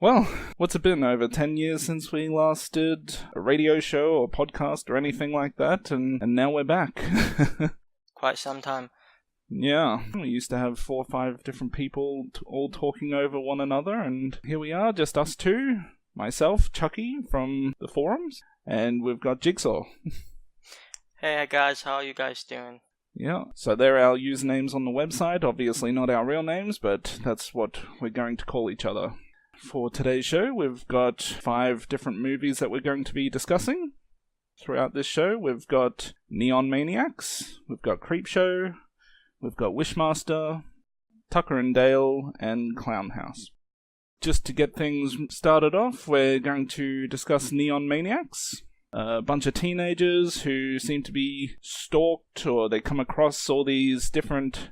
Well, what's it been? Over 10 years since we last did a radio show or podcast or anything like that, and now we're back. Quite some time. Yeah, we used to have 4 or 5 different people all talking over one another, and here we are, just us two. Myself, Chucky, from the forums, and we've got Jigsaw. Hey guys, how are you guys doing? Yeah, so they're our usernames on the website, obviously not our real names, but that's what we're going to call each other. For today's show, we've got 5 different movies that we're going to be discussing throughout this show. We've got Neon Maniacs, we've got Creepshow, we've got Wishmaster, Tucker and Dale, and Clownhouse. Just to get things started off, we're going to discuss Neon Maniacs. A bunch of teenagers who seem to be stalked, or they come across all these different,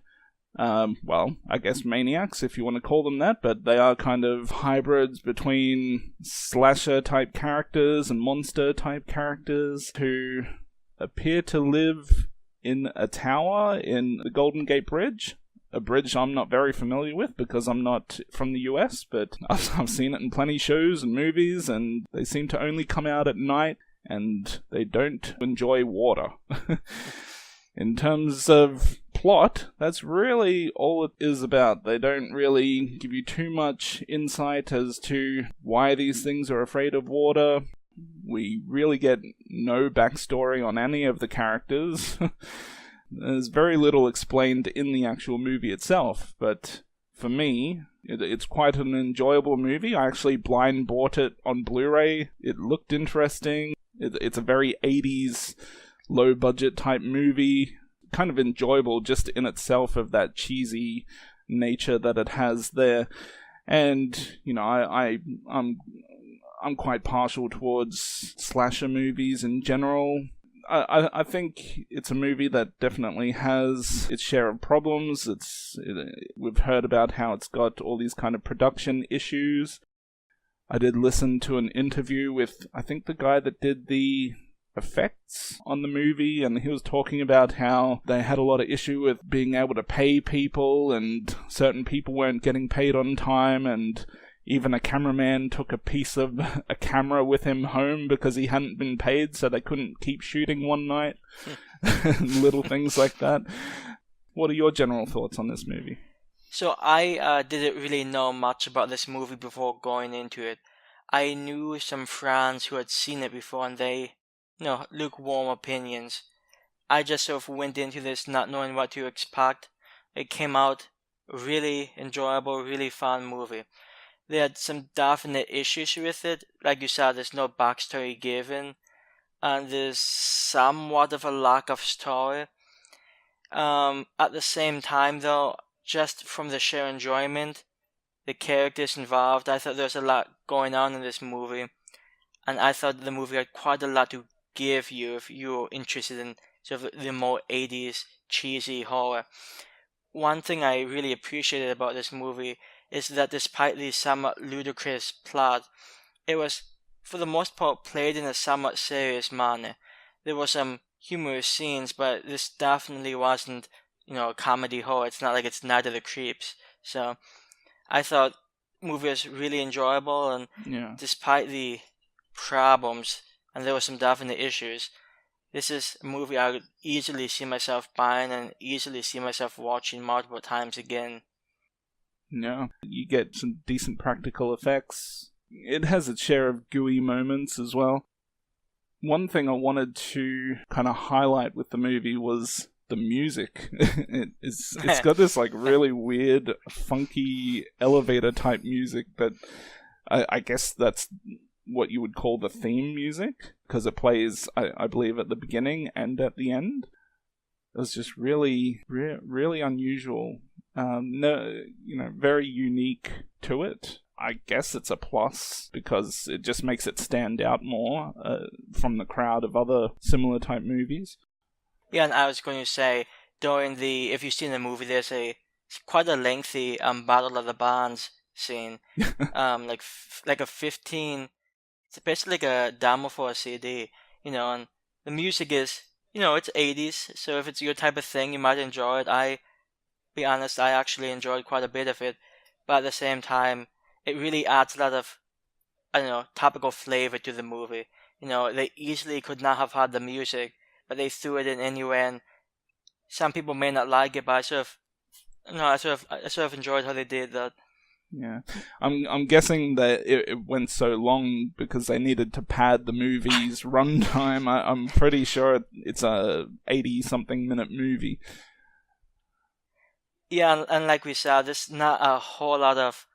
I guess maniacs, if you want to call them that, but they are kind of hybrids between slasher-type characters and monster-type characters who appear to live in a tower in the Golden Gate Bridge. A bridge I'm not very familiar with because I'm not from the US, but I've seen it in plenty of shows and movies, and they seem to only come out at night, and they don't enjoy water. In terms of plot, that's really all it is about. They don't really give you too much insight as to why these things are afraid of water. We really get no backstory on any of the characters. There's very little explained in the actual movie itself, but for me, it's quite an enjoyable movie. I actually blind bought it on Blu-ray. It looked interesting. It's a very 80s low-budget type movie. Kind of enjoyable just in itself of that cheesy nature that it has there. And, you know, I'm quite partial towards slasher movies in general. I think it's a movie that definitely has its share of problems. We've heard about how it's got all these kind of production issues. I did listen to an interview with, I think, the guy that did the effects on the movie, and he was talking about how they had a lot of issue with being able to pay people, and certain people weren't getting paid on time, and even a cameraman took a piece of a camera with him home because he hadn't been paid, so they couldn't keep shooting one night. Little things like that. What are your general thoughts on this movie? So I didn't really know much about this movie before going into it. I knew some friends who had seen it before, and they, lukewarm opinions. I just sort of went into this not knowing what to expect. It came out really enjoyable, really fun movie. They had some definite issues with it. Like you said, there's no backstory given, and there's somewhat of a lack of story. At the same time, though, just from the sheer enjoyment, the characters involved, I thought there's a lot going on in this movie, and I thought the movie had quite a lot to give you if you're interested in sort of the more 80s cheesy horror. One thing I really appreciated about this movie is that despite the somewhat ludicrous plot, it was, for the most part, played in a somewhat serious manner. There were some humorous scenes, but this definitely wasn't, a comedy horror. It's not like it's Night of the Creeps. So I thought the movie was really enjoyable, and despite the problems, and there were some definite issues, this is a movie I would easily see myself buying and easily see myself watching multiple times again. Yeah, you get some decent practical effects. It has its share of gooey moments as well. One thing I wanted to kind of highlight with the movie was the music. It's got this like really weird, funky elevator type music that I guess that's what you would call the theme music, because it plays, I believe, at the beginning and at the end. It was just really, really unusual. Very unique to it. I guess it's a plus because it just makes it stand out more from the crowd of other similar type movies. Yeah, and I was going to say, if you've seen the movie, there's quite a lengthy Battle of the Bands scene. Like a 15, it's basically like a demo for a CD, and the music is, it's 80s, so if it's your type of thing, you might enjoy it. Be honest, I actually enjoyed quite a bit of it, but at the same time, it really adds a lot of I don't know, topical flavor to the movie. They easily could not have had the music, but they threw it in anyway, and some people may not like it, but I sort of enjoyed how they did that. Yeah, I'm guessing that it went so long because they needed to pad the movie's runtime. I'm pretty sure it's a 80-something minute movie. Yeah, and like we said, there's not a whole lot of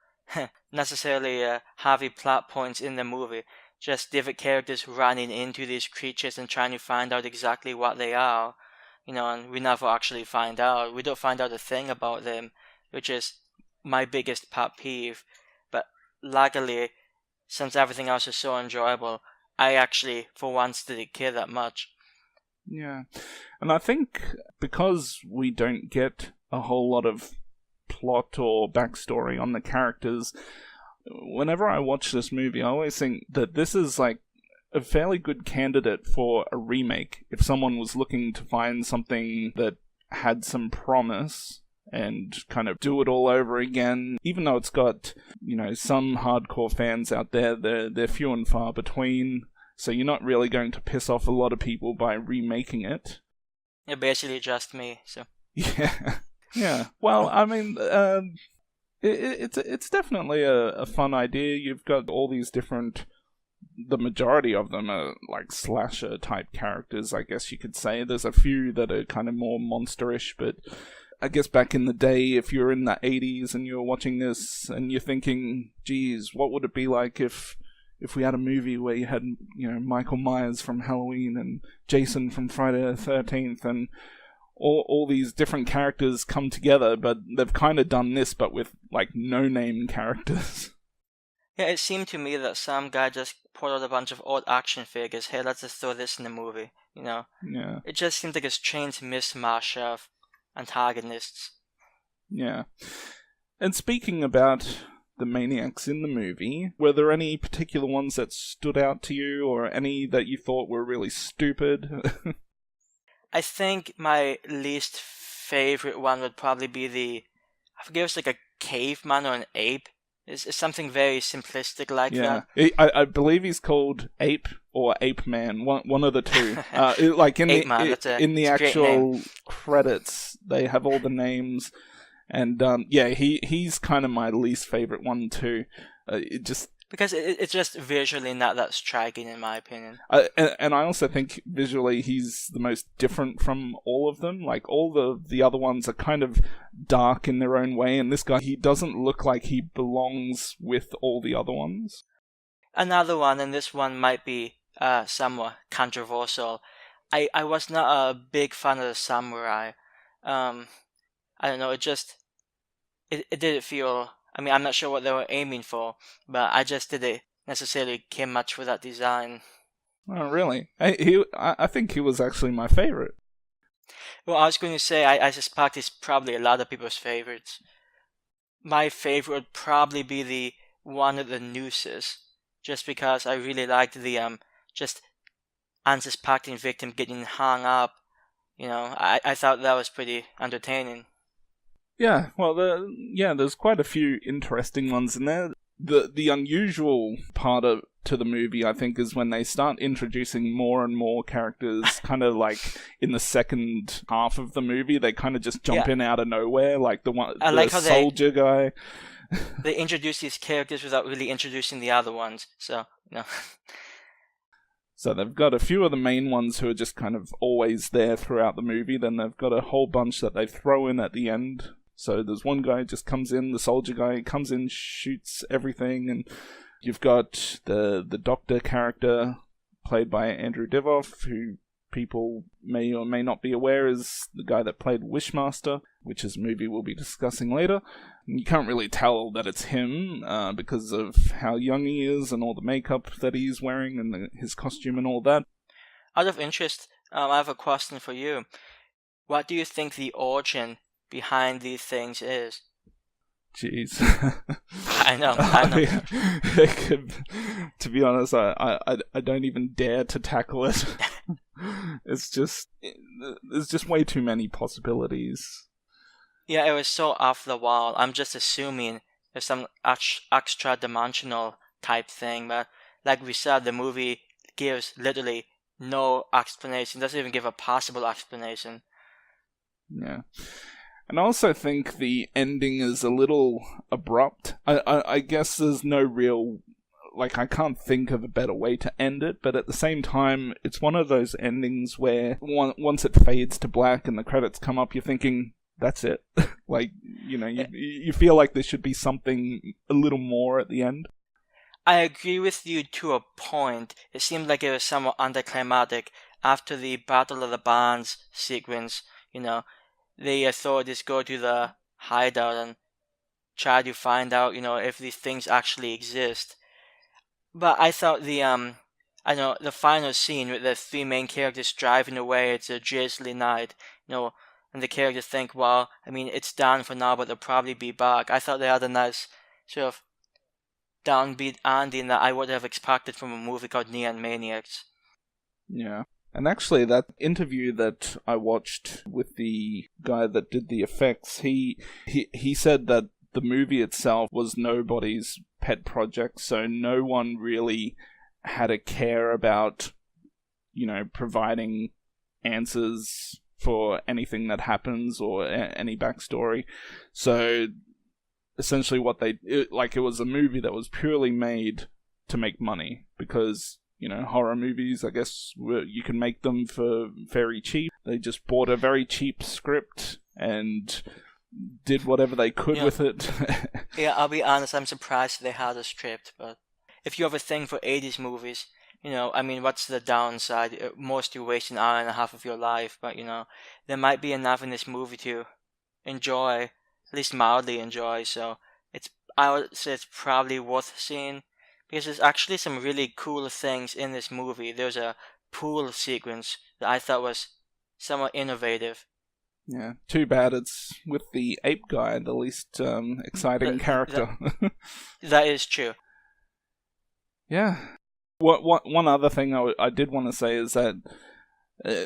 necessarily heavy plot points in the movie. Just different characters running into these creatures and trying to find out exactly what they are. And we never actually find out. We don't find out a thing about them, which is my biggest pet peeve. But luckily, since everything else is so enjoyable, I actually, for once, didn't care that much. Yeah, and I think because we don't get a whole lot of plot or backstory on the characters, whenever I watch this movie, I always think that this is like a fairly good candidate for a remake. If someone was looking to find something that had some promise and kind of do it all over again, even though it's got, some hardcore fans out there, they're few and far between, so you're not really going to piss off a lot of people by remaking it. Yeah, basically just me, so. Yeah. Well, I mean, it's definitely a fun idea. You've got all these different, the majority of them are like slasher type characters, I guess you could say. There's a few that are kind of more monsterish, but I guess back in the day, if you're in the 80s and you're watching this and you're thinking, geez, what would it be like if we had a movie where you had, Michael Myers from Halloween and Jason from Friday the 13th and all these different characters come together, but they've kind of done this, but with, like, no-name characters. Yeah, it seemed to me that some guy just pulled out a bunch of old action figures. Hey, let's just throw this in the movie, Yeah. It just seemed like a strange mishmash of antagonists. Yeah. And speaking about the Maniacs in the movie, were there any particular ones that stood out to you, or any that you thought were really stupid? I think my least favorite one would probably be I forget if it's like a caveman or an ape. It's something very simplistic like that. I believe he's called Ape or Ape Man, one of the two. Like in the actual credits, they have all the names, and he's kind of my least favorite one too. Because it's just visually not that striking, in my opinion. And I also think visually he's the most different from all of them. Like, all the other ones are kind of dark in their own way, and this guy, he doesn't look like he belongs with all the other ones. Another one, and this one might be somewhat controversial. I was not a big fan of the samurai. I don't know, it didn't feel... I mean, I'm not sure what they were aiming for, but I just didn't necessarily care much for that design. Oh, really? I think he was actually my favorite. Well, I was going to say, I suspect it's probably a lot of people's favorites. My favorite would probably be the one of the nooses, just because I really liked the just unsuspecting victim getting hung up. I thought that was pretty entertaining. Yeah, well, there's quite a few interesting ones in there. The unusual part to the movie, I think, is when they start introducing more and more characters, kind of like in the second half of the movie. They kind of just jump in out of nowhere, like the soldier guy. They introduce these characters without really introducing the other ones, so, So they've got a few of the main ones who are just kind of always there throughout the movie. Then they've got a whole bunch that they throw in at the end. So there's one guy just comes in, the soldier guy comes in, shoots everything, and you've got the doctor character played by Andrew Divoff, who people may or may not be aware is the guy that played Wishmaster, which is a movie we'll be discussing later. And you can't really tell that it's him because of how young he is and all the makeup that he's wearing and his costume and all that. Out of interest, I have a question for you. What do you think the origin behind these things is? Jeez. I know. To be honest, I don't even dare to tackle it. There's just way too many possibilities. Yeah, it was so off the wall. I'm just assuming there's some extra dimensional type thing. But like we said, the movie gives literally no explanation, doesn't even give a possible explanation. Yeah. And I also think the ending is a little abrupt. I guess there's no real... Like, I can't think of a better way to end it, but at the same time, it's one of those endings where once it fades to black and the credits come up, you're thinking, that's it. Like, you feel like there should be something a little more at the end. I agree with you to a point. It seemed like it was somewhat anticlimactic after the Battle of the Bands sequence. The authorities go to the hideout and try to find out, if these things actually exist. But I thought the final scene with the three main characters driving away, it's a drizzly night, and the characters think, well, it's done for now, but they'll probably be back. I thought they had a nice sort of downbeat ending that I would have expected from a movie called Maniacs. Yeah. And actually, that interview that I watched with the guy that did the effects, he said that the movie itself was nobody's pet project, so no one really had a care about, providing answers for anything that happens or any backstory. So essentially it was a movie that was purely made to make money, because horror movies, I guess, you can make them for very cheap. They just bought a very cheap script and did whatever they could with it. Yeah, I'll be honest, I'm surprised they had a script, but if you have a thing for 80s movies, what's the downside? Most you waste an hour and a half of your life, but, there might be enough in this movie to enjoy, at least mildly enjoy, so I would say it's probably worth seeing, because there's actually some really cool things in this movie. There's a pool sequence that I thought was somewhat innovative. Yeah, too bad it's with the ape guy, the least exciting character. That is true. Yeah. One other thing I did want to say is that,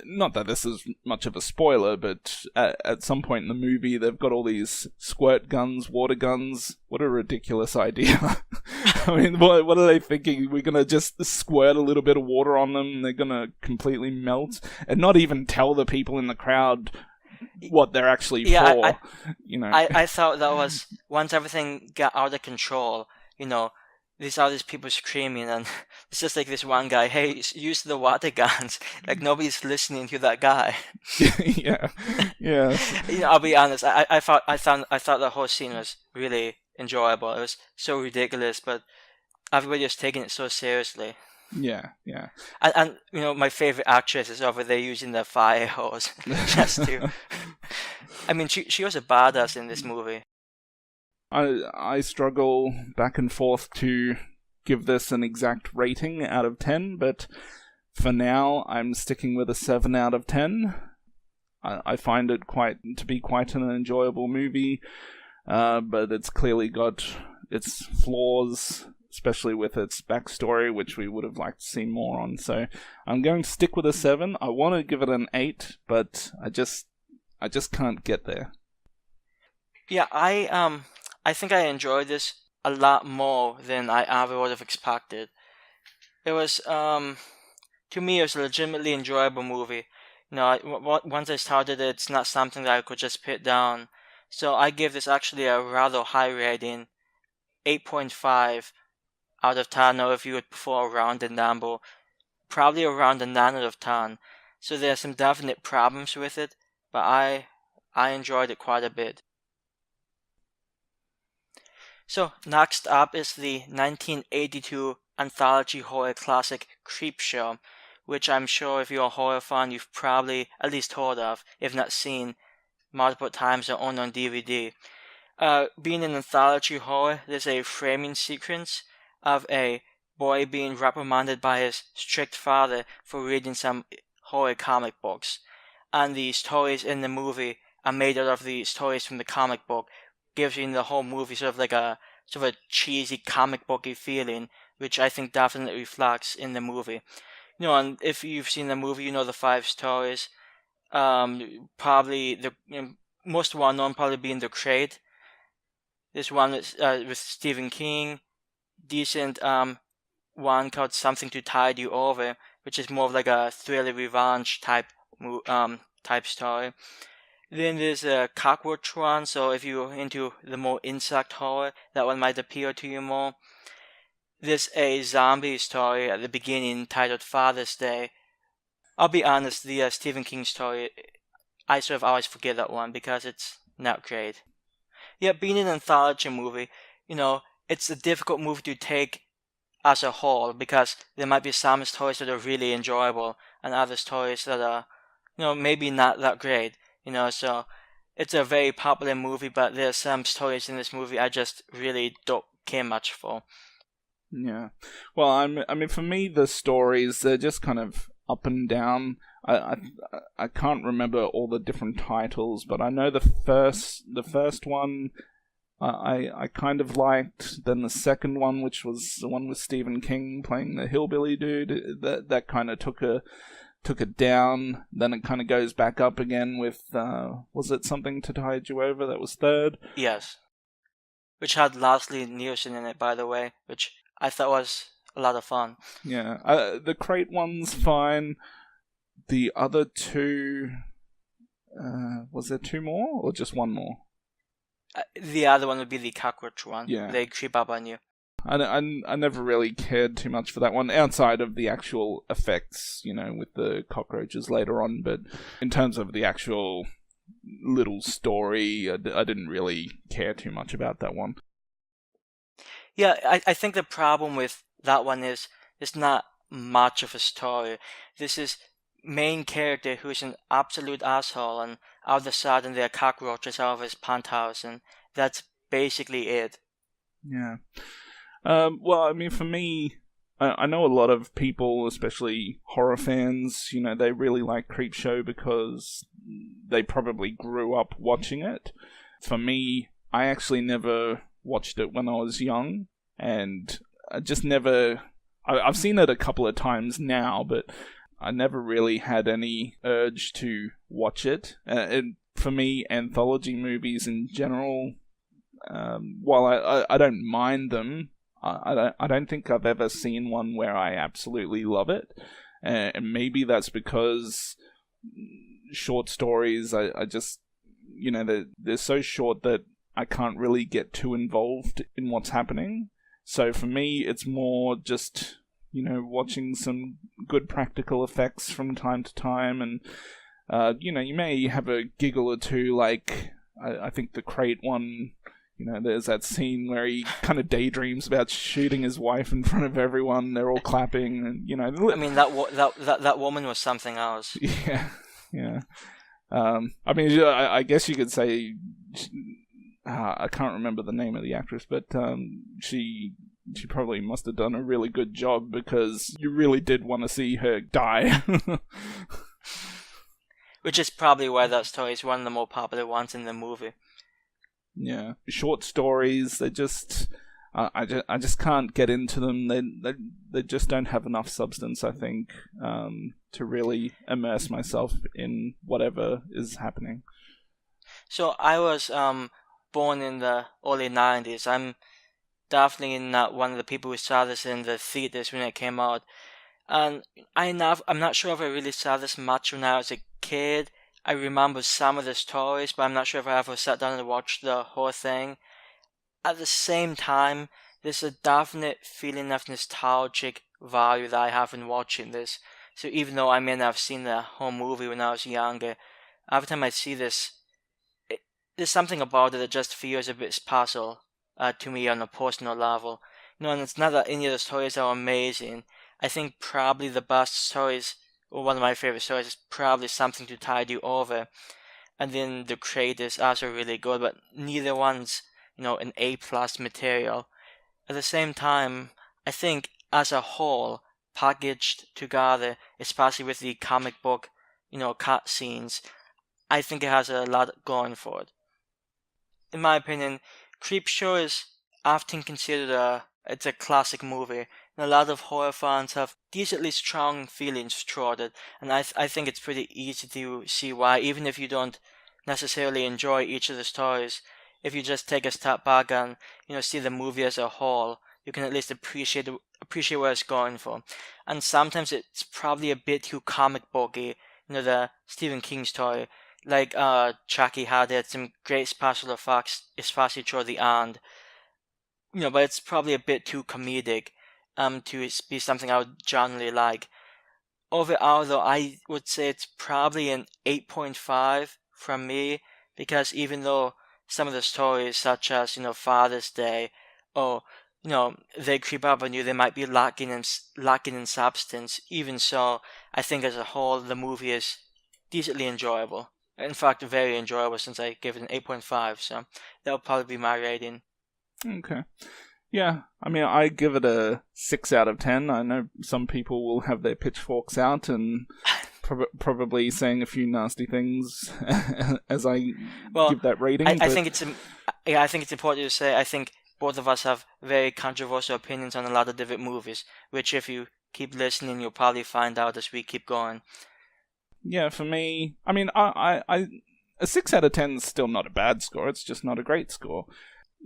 not that this is much of a spoiler, but at some point in the movie, they've got all these squirt guns, water guns. What a ridiculous idea. What are they thinking? We're going to just squirt a little bit of water on them, and they're going to completely melt, and not even tell the people in the crowd what they're actually for. I thought that was, once everything got out of control, these all these people screaming, and it's just like this one guy, hey, use the water guns. Like, nobody's listening to that guy. Yeah. I'll be honest, I thought the whole scene was really enjoyable. It was so ridiculous, but everybody was taking it so seriously. Yeah. And my favorite actress is over there using the fire hose just to... she was a badass in this movie. I struggle back and forth to give this an exact rating out of 10, but for now, I'm sticking with a 7 out of 10. I find it to be quite an enjoyable movie, but it's clearly got its flaws, especially with its backstory, which we would have liked to see more on. So I'm going to stick with a 7. I want to give it an 8, but I just can't get there. Yeah, I think I enjoyed this a lot more than I ever would have expected. It was, to me, it was a legitimately enjoyable movie. Once I started it, it's not something that I could just put down. So I give this actually a rather high rating, 8.5 out of 10, or if you would prefer a rounded number, probably around a 9 out of 10. So there are some definite problems with it, but I enjoyed it quite a bit. So next up is the 1982 anthology horror classic Creepshow, which I'm sure if you're a horror fan, you've probably at least heard of, if not seen multiple times or owned on DVD. Being an anthology horror, there's a framing sequence of a boy being reprimanded by his strict father for reading some horror comic books. And the stories in the movie are made out of the stories from the comic book, giving the whole movie sort of a cheesy comic booky feeling, which I think definitely reflects in the movie. And if you've seen the movie, the 5 stories. Probably the most well known probably being The Crate. This one with Stephen King, decent one called Something to Tide You Over, which is more of like a thriller revenge type story. Then there's a cockroach one, so if you're into the more insect horror, that one might appeal to you more. There's a zombie story at the beginning titled Father's Day. I'll be honest, the Stephen King story, I sort of always forget that one because it's not great. Yeah, being an anthology movie, it's a difficult movie to take as a whole because there might be some stories that are really enjoyable and other stories that are, maybe not that great. So it's a very popular movie, but there's some stories in this movie I just really don't care much for. Yeah. Well, I mean, for me, the stories, they're just kind of up and down. I can't remember all the different titles, but I know the first one I kind of liked. Then the second one, which was the one with Stephen King playing the hillbilly dude, that kind of took it down. Then it kind of goes back up again with was it Something to Tide You Over? That was third. Yes, which had Leslie Nielsen in it, by the way, which I thought was a lot of fun. Yeah, the crate one's fine. The other two, was there two more or just one more? The other one would be the cockroach one. Yeah, they creep up on you. I never really cared too much for that one outside of the actual effects, with the cockroaches later on. But in terms of the actual little story, I didn't really care too much about that one. Yeah, I think the problem with that one is it's not much of a story. This is main character who's an absolute asshole, and all of a sudden there are cockroaches out of his penthouse, and that's basically it. Yeah. Well, I mean, for me, I know a lot of people, especially horror fans, they really like Creepshow because they probably grew up watching it. For me, I actually never watched it when I was young, and I just never... I've seen it a couple of times now, but I never really had any urge to watch it. And for me, anthology movies in general, while I don't mind them, I don't think I've ever seen one where I absolutely love it. And maybe that's because short stories, I just, they're so short that I can't really get too involved in what's happening. So for me, it's more just, watching some good practical effects from time to time. And, you may have a giggle or two, like, I think the crate one, there's that scene where he kind of daydreams about shooting his wife in front of everyone. They're all clapping, and I mean, that woman was something else. Yeah. I mean, I guess you could say, I can't remember the name of the actress, but she probably must have done a really good job because you really did want to see her die. Which is probably why that story is one of the more popular ones in the movie. Yeah, short stories, they just... I just can't get into them. They just don't have enough substance, I think, to really immerse myself in whatever is happening. So I was born in the early 90s. I'm definitely not one of the people who saw this in the theaters when it came out. And I'm not sure if I really saw this much when I was a kid. I remember some of the stories, but I'm not sure if I ever sat down and watched the whole thing. At the same time, there's a definite feeling of nostalgic value that I have in watching this. So even though I may not have seen the whole movie when I was younger, every time I see this, there's something about it that just feels a bit special to me on a personal level. And it's not that any of the stories are amazing. I think probably the best stories, or one of my favorite stories, is probably Something to Tide You Over. And then The Crate is also really good, but neither one's an A-plus material. At the same time, I think as a whole, packaged together, especially with the comic book, cut scenes, I think it has a lot going for it. In my opinion, Creepshow is often considered it's a classic movie, and a lot of horror fans have decently strong feelings toward it, and I think it's pretty easy to see why, even if you don't necessarily enjoy each of the stories. If you just take a step back and see the movie as a whole, you can at least appreciate where it's going for. And sometimes it's probably a bit too comic booky, the Stephen King story. Like Chucky had some great special effects, especially toward the end. But it's probably a bit too comedic to be something I would generally like. Overall, though, I would say it's probably an 8.5 from me, because even though some of the stories, such as, Father's Day, or, They Creep Up on You, they might be lacking in substance, even so, I think as a whole, the movie is decently enjoyable. In fact, very enjoyable, since I gave it an 8.5, so that would probably be my rating. Okay. Yeah, I mean, I give it a 6 out of 10. I know some people will have their pitchforks out and probably saying a few nasty things as I give that rating. I think it's important to say, I think both of us have very controversial opinions on a lot of different movies, which if you keep listening, you'll probably find out as we keep going. Yeah, for me, I mean, a 6 out of 10 is still not a bad score. It's just not a great score.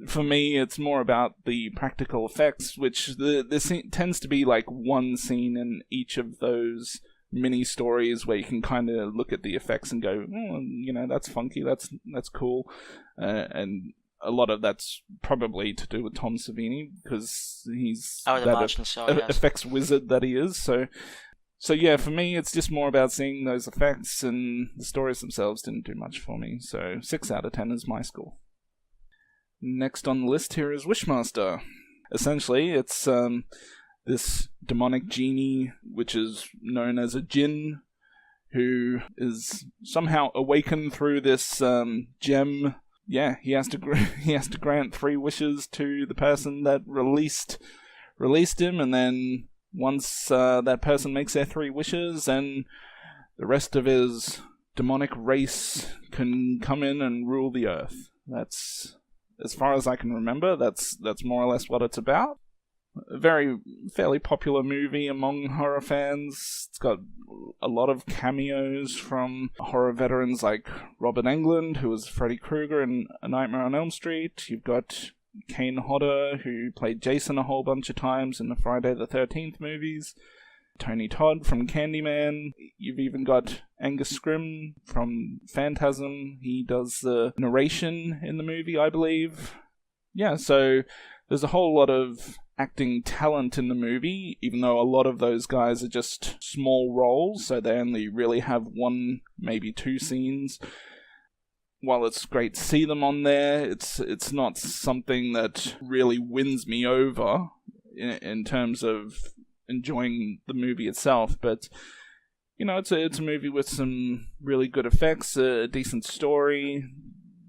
For me, it's more about the practical effects, which there tends to be like one scene in each of those mini stories where you can kind of look at the effects and go, that's funky, that's cool, and a lot of that's probably to do with Tom Savini, because he's effects wizard that he is. So yeah, for me, it's just more about seeing those effects, and the stories themselves didn't do much for me. So 6 out of 10 is my score. Next on the list here is Wishmaster. Essentially, it's this demonic genie, which is known as a djinn, who is somehow awakened through this gem. Yeah, he has to grant 3 wishes to the person that released him, and then once that person makes their 3 wishes, then the rest of his demonic race can come in and rule the earth. That's, as far as I can remember, that's more or less what it's about. A fairly popular movie among horror fans. It's got a lot of cameos from horror veterans like Robert Englund, who was Freddy Krueger in A Nightmare on Elm Street. You've got Kane Hodder, who played Jason a whole bunch of times in the Friday the 13th movies. Tony Todd from Candyman. You've even got Angus Scrimm from Phantasm. He does the narration in the movie, I believe. Yeah, so there's a whole lot of acting talent in the movie, even though a lot of those guys are just small roles, so they only really have 1, maybe 2 scenes. While it's great to see them on there, it's not something that really wins me over in terms of enjoying the movie itself, but it's a movie with some really good effects, a decent story.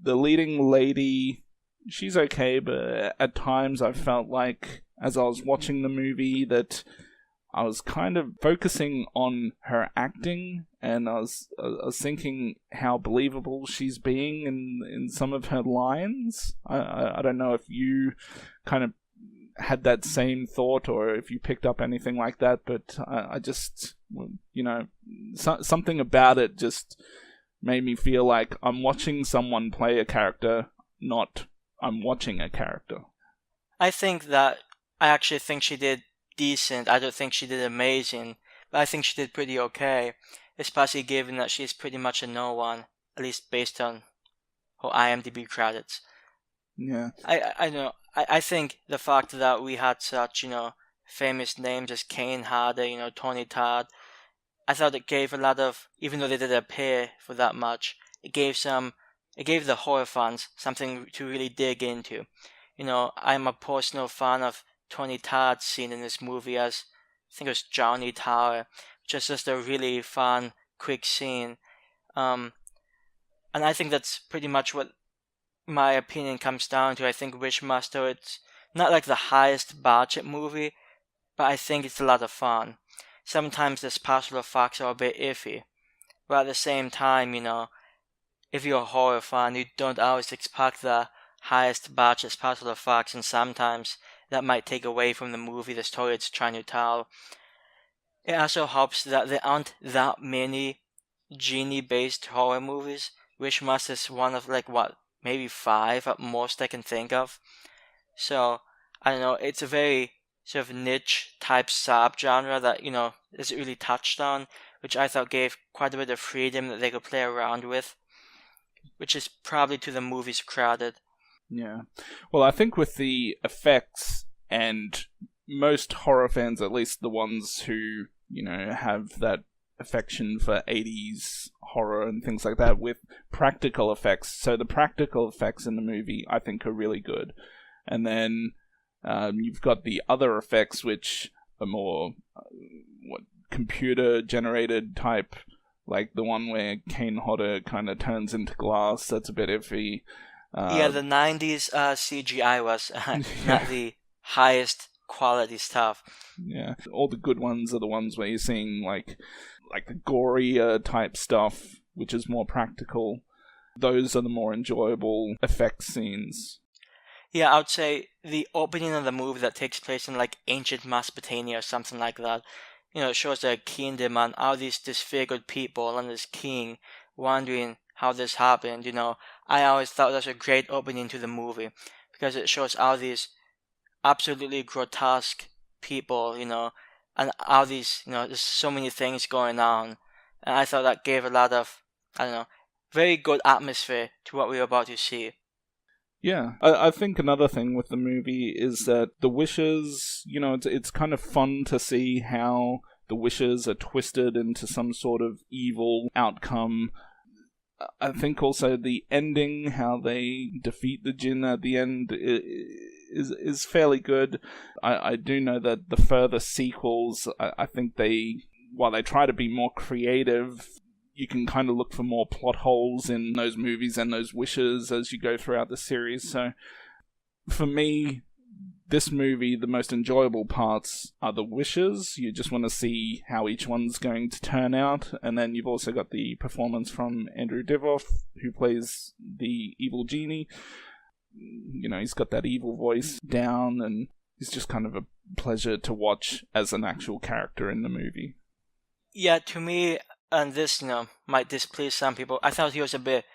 The leading lady, she's okay, but at times I felt like, as I was watching the movie, that I was kind of focusing on her acting, and I was thinking how believable she's being in some of her lines. I don't know if you kind of had that same thought, or if you picked up anything like that, but I just, something about it just made me feel like I'm watching someone play a character, not I'm watching a character. I actually think she did decent. I don't think she did amazing, but I think she did pretty okay, especially given that she's pretty much a no one, at least based on her IMDb credits. Yeah. I know. I think the fact that we had such, famous names as Kane Hodder, Tony Todd, I thought it gave a lot of, even though they didn't appear for that much, it gave the horror fans something to really dig into. I'm a personal fan of Tony Todd's scene in this movie as, I think it was Johnny Tower, which is just a really fun, quick scene. And I think that's pretty much what my opinion comes down to. I think Wishmaster, it's not like the highest budget movie, but I think it's a lot of fun. Sometimes the special effects are a bit iffy, but at the same time, if you're a horror fan, you don't always expect the highest budget special effects, and sometimes that might take away from the movie, the story it's trying to tell. It also helps that there aren't that many genie-based horror movies. Wishmaster is one of maybe 5 at most I can think of. So I don't know, it's a very sort of niche type sub-genre that, isn't really touched on, which I thought gave quite a bit of freedom that they could play around with, which is probably to the movie's credit. Yeah. Well, I think with the effects, and most horror fans, at least the ones who, have that affection for 80s horror and things like that, with practical effects. So the practical effects in the movie, I think, are really good. And then you've got the other effects, which are more computer-generated type, like the one where Kane Hodder kind of turns into glass. That's a bit iffy. The 90s CGI was not the highest quality stuff. Yeah, all the good ones are the ones where you're seeing like the gorier type stuff, which is more practical. Those are the more enjoyable effect scenes. Yeah, I would say the opening of the movie that takes place in like ancient Mesopotamia or something like that, it shows a kingdom and all these disfigured people and this king wondering how this happened. I always thought that was a great opening to the movie because it shows all these absolutely grotesque people, and all these, there's so many things going on. And I thought that gave a lot of, very good atmosphere to what we were about to see. Yeah, I think another thing with the movie is that the wishes, it's kind of fun to see how the wishes are twisted into some sort of evil outcome. I think also the ending, how they defeat the Jinn at the end, is fairly good. I do know that the further sequels, I think while they try to be more creative, you can kind of look for more plot holes in those movies and those wishes as you go throughout the series. So for me, this movie, the most enjoyable parts are the wishes. You just want to see how each one's going to turn out. And then you've also got the performance from Andrew Divoff, who plays the evil genie. He's got that evil voice down, and he's just kind of a pleasure to watch as an actual character in the movie. Yeah, to me, and this, might displease some people, I thought he was a bit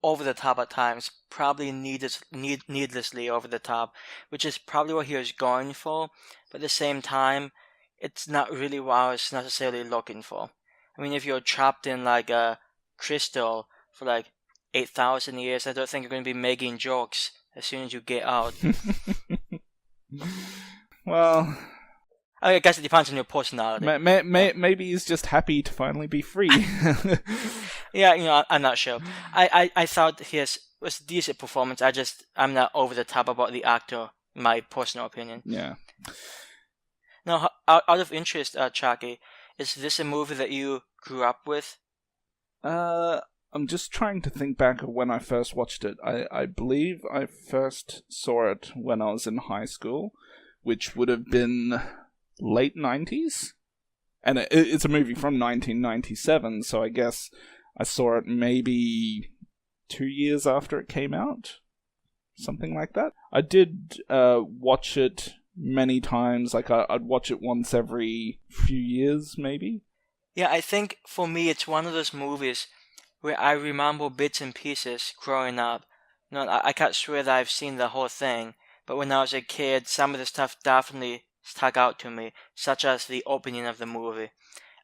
over the top at times, probably needlessly over the top, which is probably what he was going for, but at the same time, it's not really what I was necessarily looking for. I mean, if you're trapped in like a crystal for like 8,000 years, I don't think you're going to be making jokes as soon as you get out. Well, I guess it depends on your personality. Maybe he's just happy to finally be free. Yeah, I'm not sure. I thought his was a decent performance. I'm not over the top about the actor, in my personal opinion. Yeah. Now, out of interest, Chucky, is this a movie that you grew up with? I'm just trying to think back of when I first watched it. I believe I first saw it when I was in high school, which would have been late 90s. And it's a movie from 1997, so I guess I saw it maybe 2 years after it came out. Something like that. I did watch it many times. Like, I'd watch it once every few years, maybe. Yeah, I think for me it's one of those movies where I remember bits and pieces growing up. I can't swear that I've seen the whole thing, but when I was a kid, some of the stuff definitely stuck out to me, such as the opening of the movie.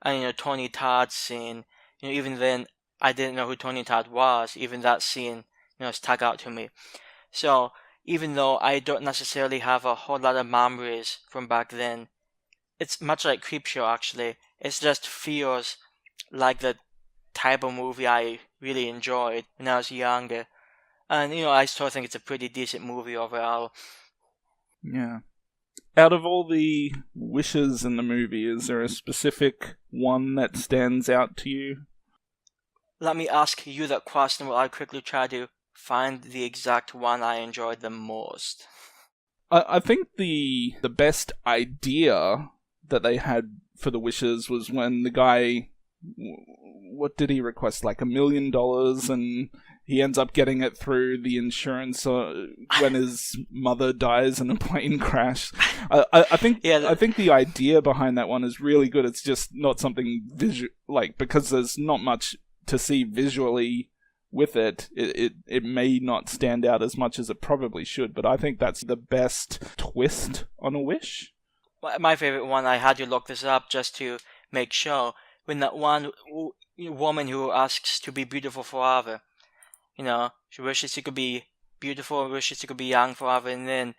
And, Tony Todd's scene. Even then, I didn't know who Tony Todd was. Even that scene, stuck out to me. So, even though I don't necessarily have a whole lot of memories from back then, it's much like Creepshow, actually. It just feels like the type of movie I really enjoyed when I was younger. And, I still think it's a pretty decent movie overall. Yeah. Out of all the wishes in the movie, is there a specific one that stands out to you? Let me ask you that question while I quickly try to find the exact one I enjoyed the most. I think the best idea that they had for the wishes was when the guy, what did he request, like $1 million, and he ends up getting it through the insurance when his mother dies in a plane crash. I think the idea behind that one is really good. It's just not something because there's not much to see visually with it may not stand out as much as it probably should, but I think that's the best twist on a wish. My favorite one, I had to look this up just to make sure, when that one woman who asks to be beautiful forever, she wishes she could be beautiful, wishes she could be young forever, and then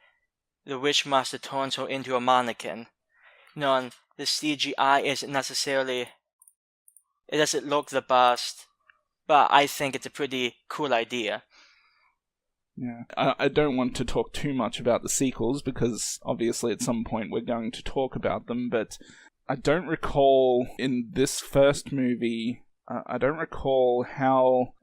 the Wishmaster turns her into a mannequin. And the CGI isn't necessarily, it doesn't look the best, but I think it's a pretty cool idea. Yeah, I don't want to talk too much about the sequels because obviously at some point we're going to talk about them, but I don't recall in this first movie, I don't recall how,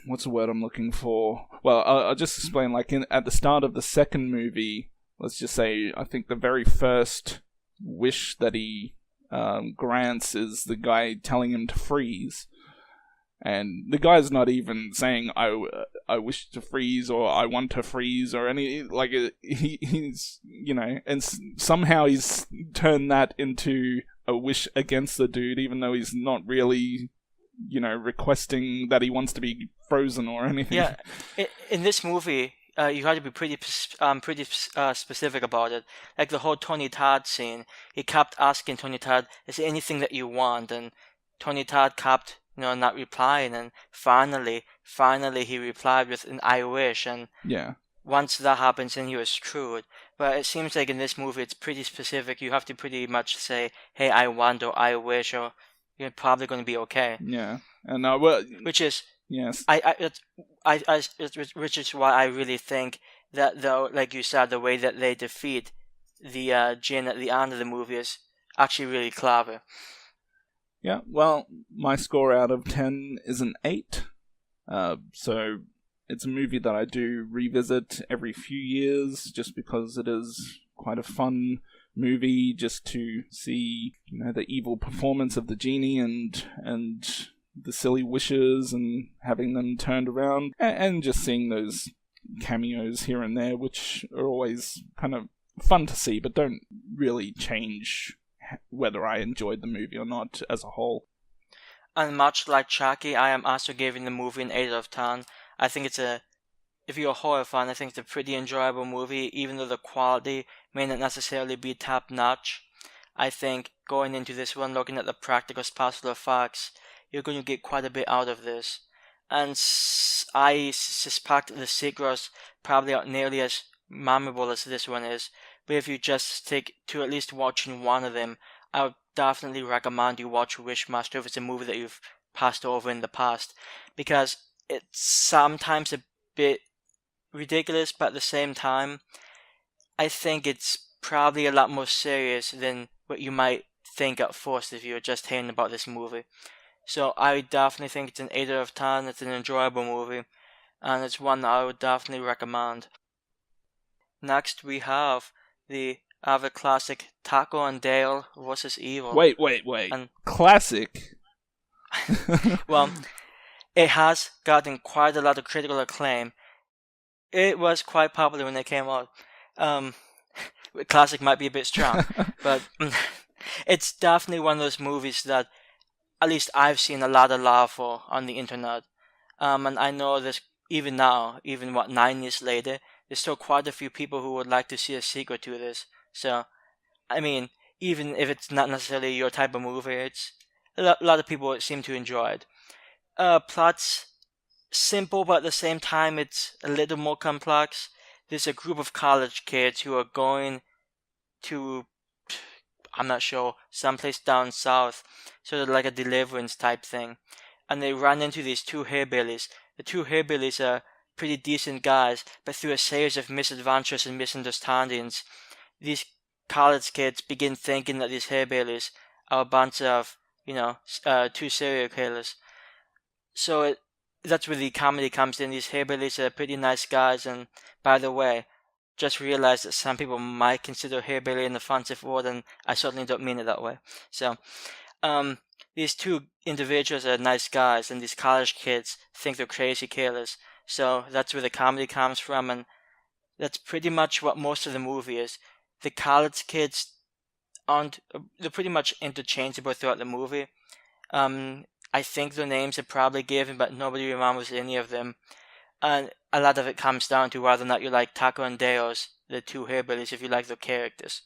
what's the word I'm looking for? Well, I'll just explain, at the start of the second movie, let's just say, I think the very first wish that he grants is the guy telling him to freeze. And the guy's not even saying, I wish to freeze, or I want to freeze, or any, he's, and somehow he's turned that into a wish against the dude, even though he's not really, requesting that he wants to be frozen or anything. Yeah, in this movie, you had to be pretty specific about it. Like the whole Tony Todd scene, he kept asking Tony Todd, is there anything that you want? And Tony Todd kept not replying, and finally he replied with an I wish, and yeah, once that happens, then he was screwed. But it seems like in this movie it's pretty specific. You have to pretty much say, hey, I want, or I wish, or you're probably going to be okay. Yeah, and which is, yes, which is why I really think that, though, like you said, the way that they defeat the Jinn at the end of the movie is actually really clever. Yeah, well, my score out of 10 is an 8. So it's a movie that I do revisit every few years just because it is quite a fun movie just to see, the evil performance of the genie and the silly wishes and having them turned around and just seeing those cameos here and there, which are always kind of fun to see but don't really change whether I enjoyed the movie or not as a whole. And much like Chucky, I am also giving the movie an 8 out of 10. I think if you're a horror fan, I think it's a pretty enjoyable movie, even though the quality may not necessarily be top-notch. I think going into this one, looking at the practical special effects, you're going to get quite a bit out of this. And I suspect the sequels probably aren't nearly as memorable as this one is. But if you just stick to at least watching one of them, I would definitely recommend you watch Wishmaster if it's a movie that you've passed over in the past. Because it's sometimes a bit ridiculous, but at the same time, I think it's probably a lot more serious than what you might think at first if you're just hearing about this movie. So I definitely think it's an 8 out of 10. It's an enjoyable movie, and it's one that I would definitely recommend. Next, we have the other classic, Taco and Dale vs. Evil. Wait. And classic? Well, it has gotten quite a lot of critical acclaim. It was quite popular when it came out. Classic might be a bit strong, but it's definitely one of those movies that at least I've seen a lot of love for on the internet. And I know there's, even now, 9 years later, there's still quite a few people who would like to see a sequel to this. So, I mean, even if it's not necessarily your type of movie, it's a lot of people seem to enjoy it. Plot's simple, but at the same time, it's a little more complex. There's a group of college kids who are going to, I'm not sure, someplace down south, sort of like a deliverance type thing. And they run into these two hillbillies. The two hillbillies are pretty decent guys, but through a series of misadventures and misunderstandings, these college kids begin thinking that these hillbillies are a bunch of, two serial killers. So that's where the comedy comes in. These hillbillies are pretty nice guys, and by the way, just realized that some people might consider hillbilly an offensive word, and I certainly don't mean it that way. So, these two individuals are nice guys, and these college kids think they're crazy killers. So that's where the comedy comes from, and that's pretty much what most of the movie is. The college kids they're pretty much interchangeable throughout the movie. I think the names are probably given, but nobody remembers any of them. And a lot of it comes down to whether or not you like Taco and Deo's, the two hillbillies, if you like the characters.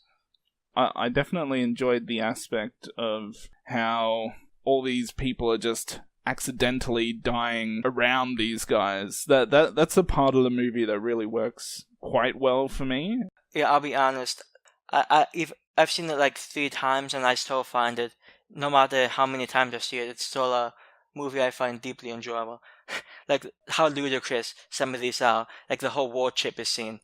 I definitely enjoyed the aspect of how all these people are just accidentally dying around these guys. That's a part of the movie that really works quite well for me. Yeah, I'll be honest. I've seen it like 3 times, and I still find it, no matter how many times I see it, it's still a movie I find deeply enjoyable. Like how ludicrous some of these are. Like the whole war chip is scene.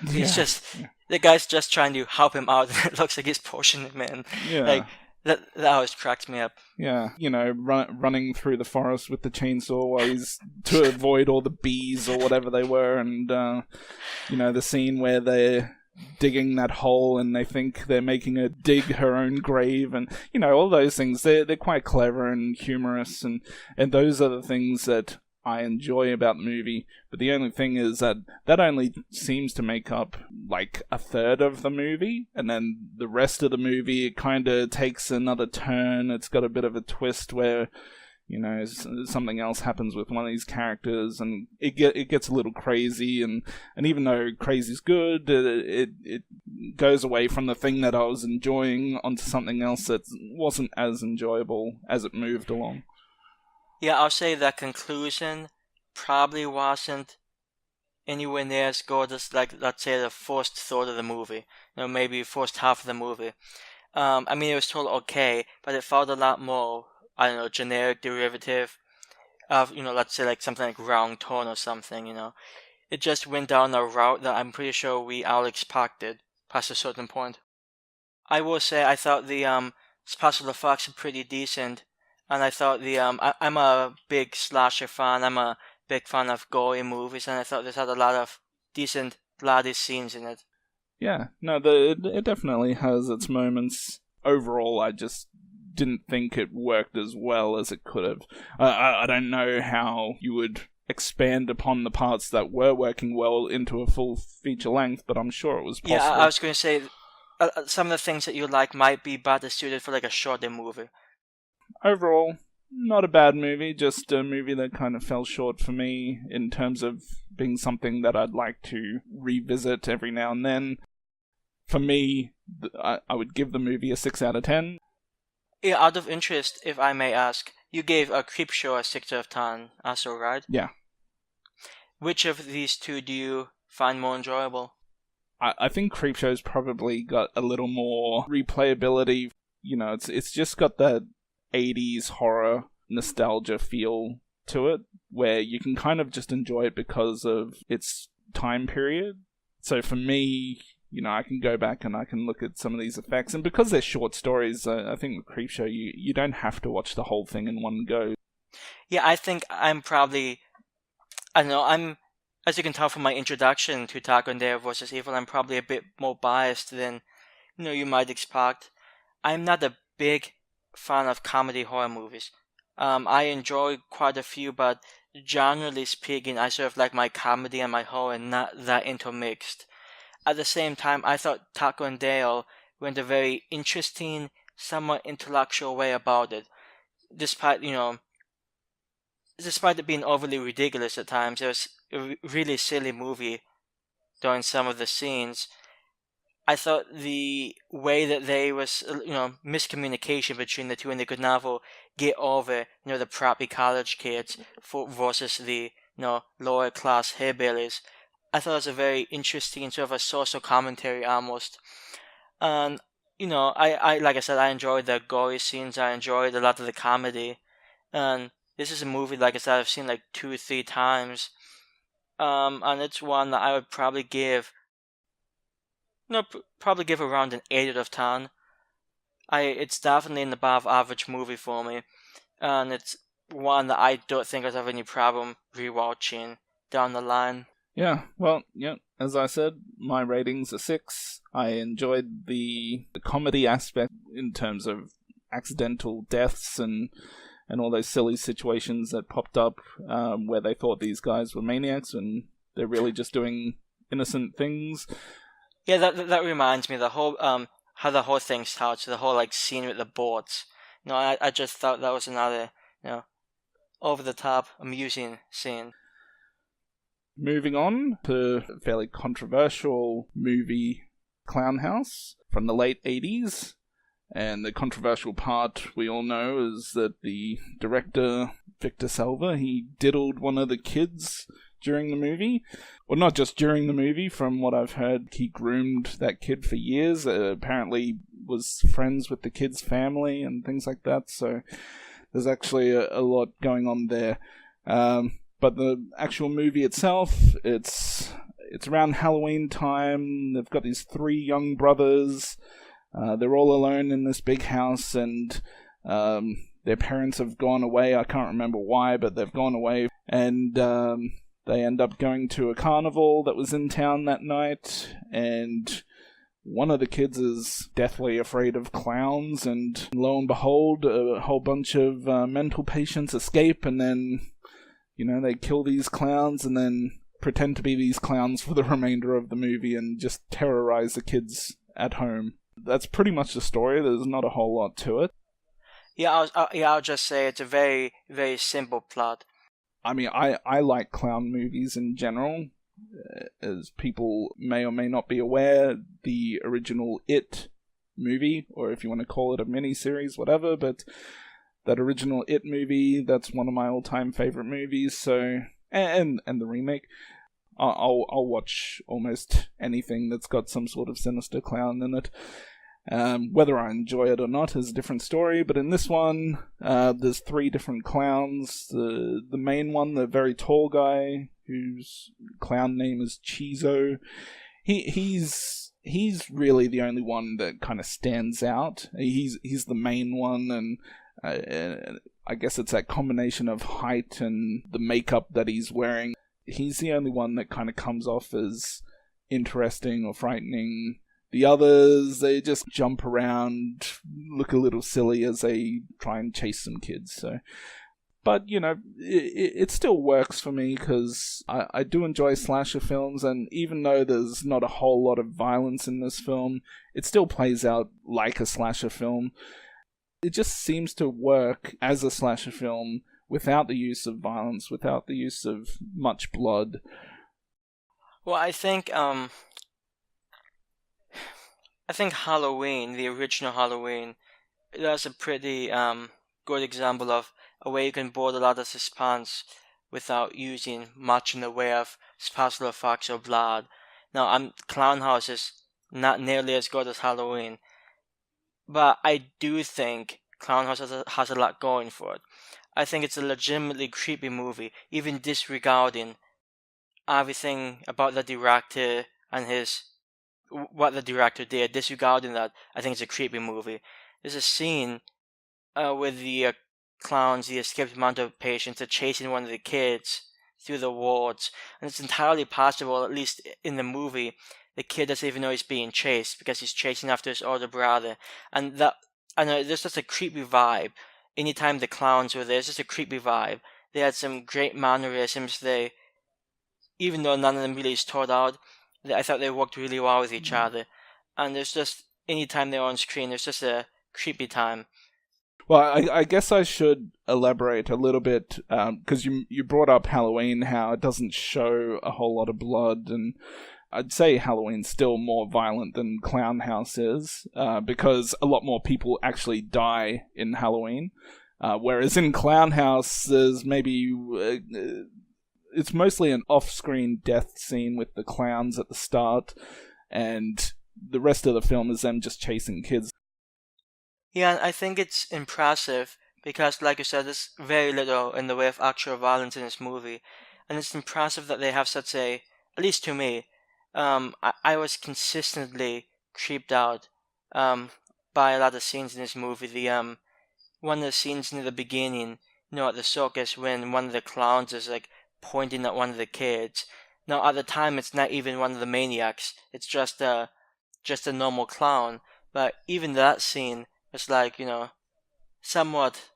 The guy's just trying to help him out, and it looks like he's pushing him in. Yeah. Like that always cracks me up. Yeah, running through the forest with the chainsaw while he's to avoid all the bees or whatever they were, and the scene where they're digging that hole and they think they're making her dig her own grave, and all those things. They're quite clever and humorous, and those are the things that I enjoy about the movie. But the only thing is that only seems to make up like a third of the movie, and then the rest of the movie, it kind of takes another turn. It's got a bit of a twist where something else happens with one of these characters, and it gets a little crazy, and even though crazy's good, it goes away from the thing that I was enjoying onto something else that wasn't as enjoyable as it moved along. Yeah, I'll say that conclusion probably wasn't anywhere near as good as, like, let's say the first third of the movie, maybe first half of the movie. I mean, it was totally okay, but it felt a lot more, I don't know, generic derivative of, let's say like something like Wrong Turn or something, It just went down a route that I'm pretty sure we all expected past a certain point. I will say I thought the special effects were pretty decent, and I thought I'm a big slasher fan, I'm a big fan of gory movies, and I thought this had a lot of decent bloody scenes in it. Yeah, no, it definitely has its moments. Overall, I just didn't think it worked as well as it could have. I don't know how you would expand upon the parts that were working well into a full feature length, but I'm sure it was possible. Yeah, I was going to say some of the things that you like might be better suited for like a shorter movie. Overall, not a bad movie, just a movie that kind of fell short for me in terms of being something that I'd like to revisit every now and then. For me, I would give the movie a 6 out of 10. Yeah, out of interest, if I may ask, you gave a Creepshow a 6 out of 10, also, right? Yeah. Which of these two do you find more enjoyable? I think Creepshow's probably got a little more replayability. It's just got that 80s horror nostalgia feel to it, where you can kind of just enjoy it because of its time period. So for me, I can go back and I can look at some of these effects, and because they're short stories, I think with Creepshow, you don't have to watch the whole thing in one go. Yeah, I think I'm probably, I don't know, as you can tell from my introduction to Taco and Dare vs. Evil, I'm probably a bit more biased than, you might expect. I'm not a big fan of comedy horror movies. I enjoy quite a few, but generally speaking, I sort of like my comedy and my horror not that intermixed. At the same time, I thought Taco and Dale went a very interesting, somewhat intellectual way about it. Despite it being overly ridiculous at times, it was a really silly movie during some of the scenes. I thought the way that there was, miscommunication between the two, and they could never get over, the preppy college kids versus the, lower class hillbillies. I thought it was a very interesting sort of a social commentary almost. And, I like I said, I enjoyed the gory scenes, I enjoyed a lot of the comedy. And this is a movie, like I said, I've seen like 2 or 3 times. And it's one that I would probably give, around an 8 out of 10. It's definitely an above average movie for me. And it's one that I don't think I'd have any problem rewatching down the line. Yeah, well, as I said, my rating's a 6. I enjoyed the comedy aspect in terms of accidental deaths and all those silly situations that popped up where they thought these guys were maniacs and they're really just doing innocent things. Yeah, that reminds me, the whole how the whole thing starts, the whole like scene with the boards. I just thought that was another over the top, amusing scene. Moving on to a fairly controversial movie, Clownhouse, from the late 80s. And the controversial part, we all know, is that the director, Victor Salva, he diddled one of the kids during the movie. Well, not just during the movie, from what I've heard, he groomed that kid for years. Apparently was friends with the kid's family and things like that, so there's actually a lot going on there. But the actual movie itself, it's around Halloween time. They've got these 3 young brothers. They're all alone in this big house, and their parents have gone away. I can't remember why, but they've gone away. And they end up going to a carnival that was in town that night, and one of the kids is deathly afraid of clowns, and lo and behold, a whole bunch of mental patients escape, and then, they kill these clowns, and then pretend to be these clowns for the remainder of the movie, and just terrorize the kids at home. That's pretty much the story. There's not a whole lot to it. I'll just say it's a very, very simple plot. I mean, I like clown movies in general. As people may or may not be aware, the original It movie, or if you want to call it a mini-series, whatever, but that original It movie, that's one of my all-time favorite movies, so... And the remake. I'll watch almost anything that's got some sort of sinister clown in it. Whether I enjoy it or not is a different story, but in this one, there's 3 different clowns. The main one, the very tall guy, whose clown name is Chizo, he's really the only one that kind of stands out. He's the main one, and I guess it's that combination of height and the makeup that he's wearing. He's the only one that kind of comes off as interesting or frightening. The others, they just jump around, look a little silly as they try and chase some kids. So, but, it still works for me because I do enjoy slasher films, and even though there's not a whole lot of violence in this film, it still plays out like a slasher film. It just seems to work as a slasher film without the use of violence, without the use of much blood. Well, I think Halloween, the original Halloween, that's a pretty good example of a way you can build a lot of suspense without using much in the way of special effects or blood. Now, Clownhouse is not nearly as good as Halloween, but I do think Clownhouse has a lot going for it. I think it's a legitimately creepy movie, even disregarding everything about the director and what the director did. Disregarding that, I think it's a creepy movie. There's a scene with the clowns, the escaped mental patients, are chasing one of the kids through the wards, and it's entirely possible, at least in the movie, the kid doesn't even know he's being chased because he's chasing after his older brother, and there's just a creepy vibe. Anytime the clowns were there, it's just a creepy vibe. They had some great mannerisms. Even though none of them really stood out, I thought they worked really well with each other. And there's just, anytime they're on screen, there's just a creepy time. Well, I guess I should elaborate a little bit, because you brought up Halloween, how it doesn't show a whole lot of blood, and I'd say Halloween's still more violent than Clownhouse is, because a lot more people actually die in Halloween. Whereas in Clownhouse, there's maybe... it's mostly an off-screen death scene with the clowns at the start, and the rest of the film is them just chasing kids. Yeah, and I think it's impressive, because like you said, there's very little in the way of actual violence in this movie, and it's impressive that they have such a, at least to me, I was consistently creeped out by a lot of scenes in this movie. One of the scenes near the beginning, at the circus, when one of the clowns is like pointing at one of the kids. Now at the time, it's not even one of the maniacs; it's just a normal clown. But even that scene was like, somewhat,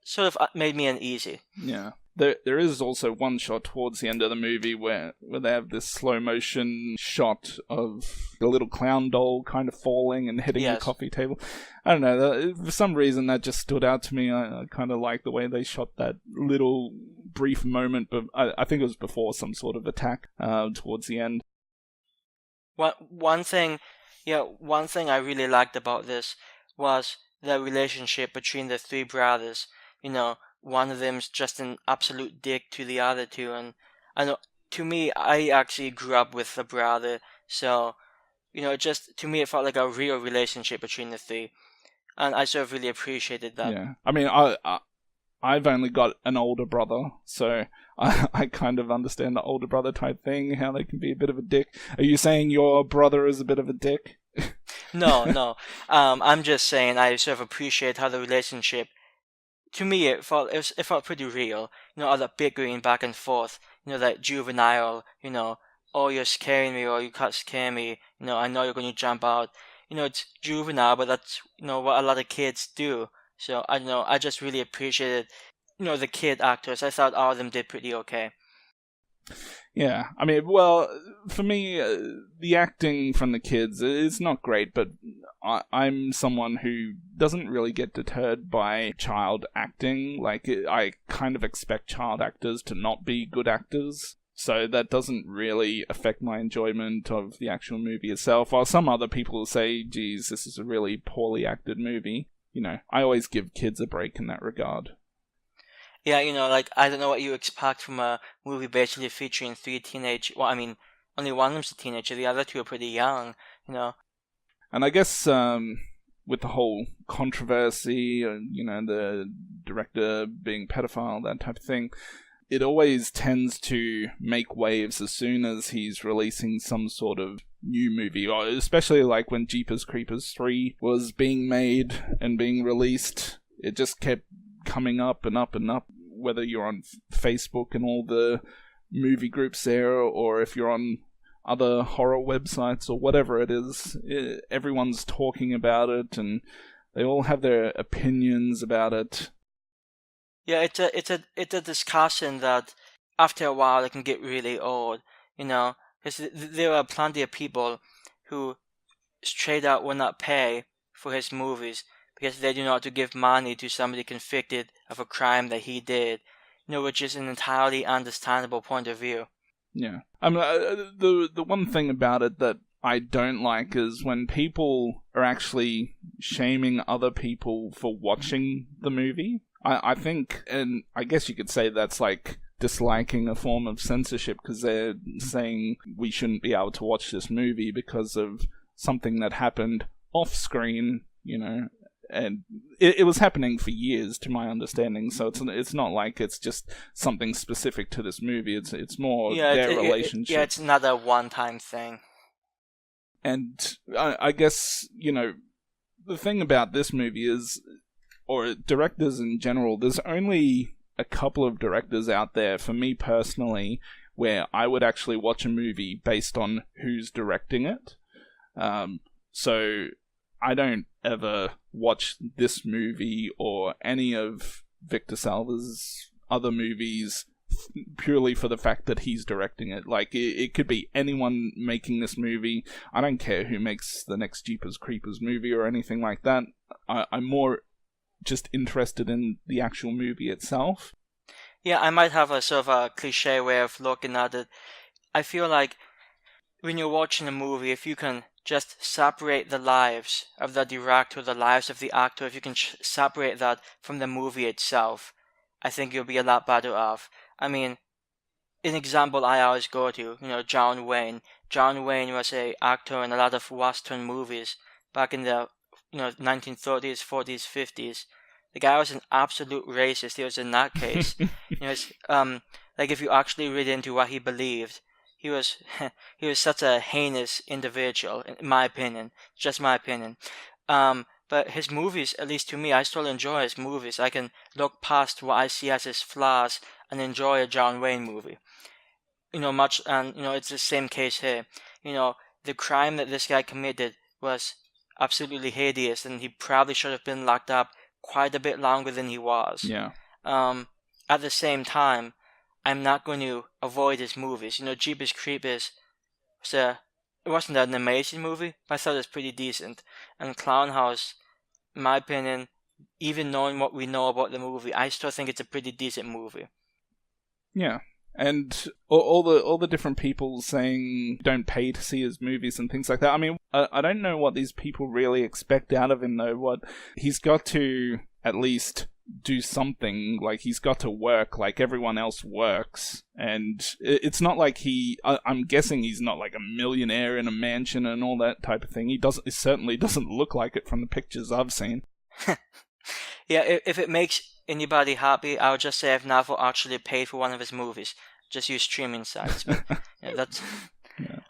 sort of made me uneasy. Yeah. There is also one shot towards the end of the movie where they have this slow motion shot of the little clown doll kind of falling and hitting the coffee table. I don't know, for some reason that just stood out to me. I kind of like the way they shot that little brief moment, but I think it was before some sort of attack towards the end. One thing I really liked about this was the relationship between the three brothers. One of them's just an absolute dick to the other two, and I know, to me, I actually grew up with a brother, so, to me it felt like a real relationship between the three, and I sort of really appreciated that. Yeah, I mean, I've only got an older brother, so I kind of understand the older brother type thing, how they can be a bit of a dick. Are you saying your brother is a bit of a dick? No. I'm just saying I sort of appreciate how the relationship, to me, it felt pretty real. All that bickering back and forth. That juvenile. Oh, you're scaring me, or you can't scare me. I know you're going to jump out. It's juvenile, but that's what a lot of kids do. So I don't know. I just really appreciated, the kid actors. I thought all of them did pretty okay. Yeah, I mean, well, for me, the acting from the kids is not great, but I'm someone who doesn't really get deterred by child acting. Like, I kind of expect child actors to not be good actors, so that doesn't really affect my enjoyment of the actual movie itself. While some other people say, geez, this is a really poorly acted movie, I always give kids a break in that regard. Yeah, I don't know what you expect from a movie basically featuring three teenage... Well, I mean, only one of them's a teenager, the other two are pretty young, And I guess with the whole controversy, the director being pedophile, that type of thing, it always tends to make waves as soon as he's releasing some sort of new movie, or especially like when Jeepers Creepers 3 was being made and being released. It just kept coming up and up and up, whether you're on Facebook and all the movie groups there, or if you're on other horror websites or whatever it is, everyone's talking about it and they all have their opinions about it. Yeah, it's a discussion that after a while it can get really old, because there are plenty of people who straight out will not pay for his movies because they do not want to give money to somebody convicted of a crime that he did, which is an entirely understandable point of view. Yeah. The one thing about it that I don't like is when people are actually shaming other people for watching the movie. I think, and I guess you could say that's like disliking a form of censorship, because they're saying we shouldn't be able to watch this movie because of something that happened off screen, and it was happening for years, to my understanding. So it's not like it's just something specific to this movie. It's more their relationship. It's not a one-time thing. And I guess the thing about this movie is, or directors in general, there's only a couple of directors out there, for me personally, where I would actually watch a movie based on who's directing it. So I don't ever watch this movie or any of Victor Salva's other movies purely for the fact that he's directing it. Like, it could be anyone making this movie. I don't care who makes the next Jeepers Creepers movie or anything like that. I'm more just interested in the actual movie itself. Yeah, I might have a sort of a cliche way of looking at it. I feel like when you're watching a movie, if you can just separate the lives of the director, the lives of the actor, if you can separate that from the movie itself, I think you'll be a lot better off. I mean, an example I always go to, John Wayne. John Wayne was an actor in a lot of Western movies back in the 1930s, 40s, 50s. The guy was an absolute racist. He was a nutcase. Like, if you actually read into what he believed, he was such a heinous individual, in my opinion. Just my opinion. But his movies, at least to me, I still enjoy his movies. I can look past what I see as his flaws and enjoy a John Wayne movie. It's the same case here. The crime that this guy committed was absolutely hideous, and he probably should have been locked up quite a bit longer than he was. Yeah. at the same time, I'm not going to avoid his movies. Jeepers Creepers it wasn't an amazing movie, but I thought it was pretty decent. And Clownhouse, in my opinion, even knowing what we know about the movie, I still think it's a pretty decent movie. Yeah. And all the different people saying don't pay to see his movies and things like that. I mean, I don't know what these people really expect out of him, though. He's got to at least do something. Like, he's got to work like everyone else works. And it's not like I'm guessing he's not like a millionaire in a mansion and all that type of thing. It certainly doesn't look like it from the pictures I've seen. Yeah, if it makes anybody happy, I would just say I've never actually paid for one of his movies. Just use streaming sites. But,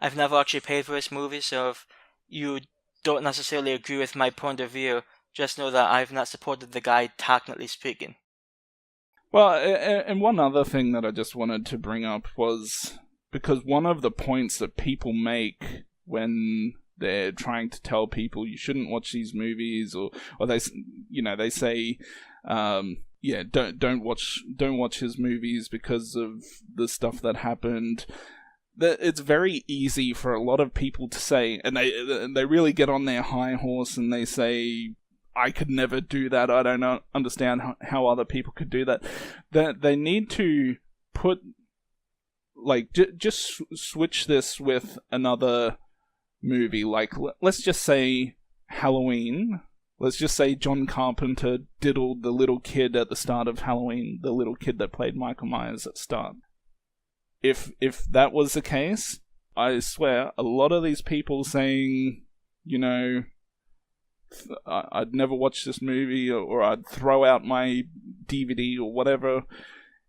I've never actually paid for his movies, so if you don't necessarily agree with my point of view, just know that I've not supported the guy, technically speaking. Well, and one other thing that I just wanted to bring up was, because one of the points that people make when they're trying to tell people you shouldn't watch these movies, or they say, don't watch his movies because of the stuff that happened. That it's very easy for a lot of people to say, and they really get on their high horse and they say, I could never do that. I don't understand how other people could do that. That they need to put, like, just switch this with another movie. Like, let's just say Halloween. Let's just say John Carpenter diddled the little kid at the start of Halloween, the little kid that played Michael Myers at the start. If that was the case, I swear, a lot of these people saying, I'd never watch this movie, or I'd throw out my DVD or whatever,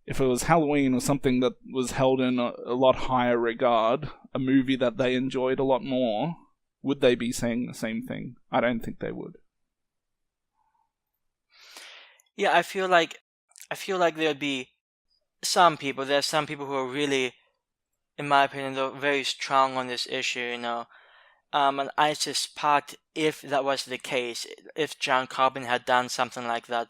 if it was Halloween or something that was held in a lot higher regard, a movie that they enjoyed a lot more, would they be saying the same thing? I don't think they would. Yeah, I feel like there'd be some people. There's some people who are really, in my opinion, they're very strong on this issue, And I suspect if that was the case, if John Carpenter had done something like that,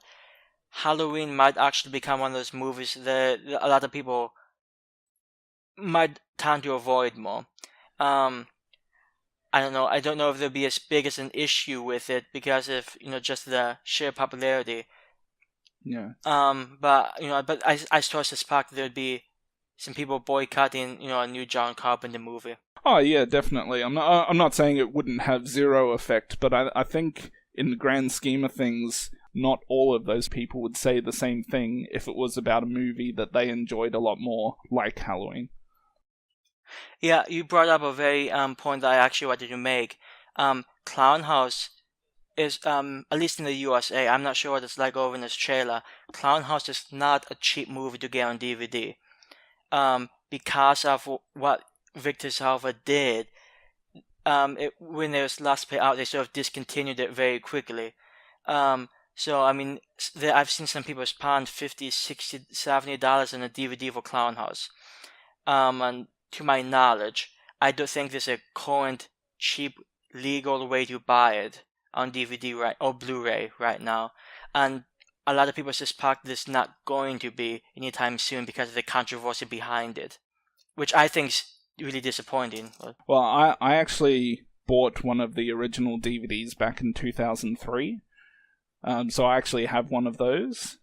Halloween might actually become one of those movies that a lot of people might tend to avoid more. I don't know. I don't know if there'll be as big as an issue with it because of just the sheer popularity. Yeah. But I still suspect there'd be some people boycotting a new John Carpenter movie. Oh yeah, definitely. I'm not saying it wouldn't have zero effect, but I think in the grand scheme of things, not all of those people would say the same thing if it was about a movie that they enjoyed a lot more, like Halloween. Yeah, you brought up a very point that I actually wanted to make. Clownhouse is, at least in the USA, I'm not sure what it's like over in Australia, Clownhouse is not a cheap movie to get on DVD. Because of what Victor Salva did, when it was last put out, they sort of discontinued it very quickly. So, I mean, I've seen some people spend $50, $60, $70 on a DVD for Clownhouse. And to my knowledge, I don't think there's a current, cheap, legal way to buy it on DVD or Blu-ray right now. And a lot of people suspect there's not going to be anytime soon because of the controversy behind it, which I think is really disappointing. Well, I actually bought one of the original DVDs back in 2003, so I actually have one of those.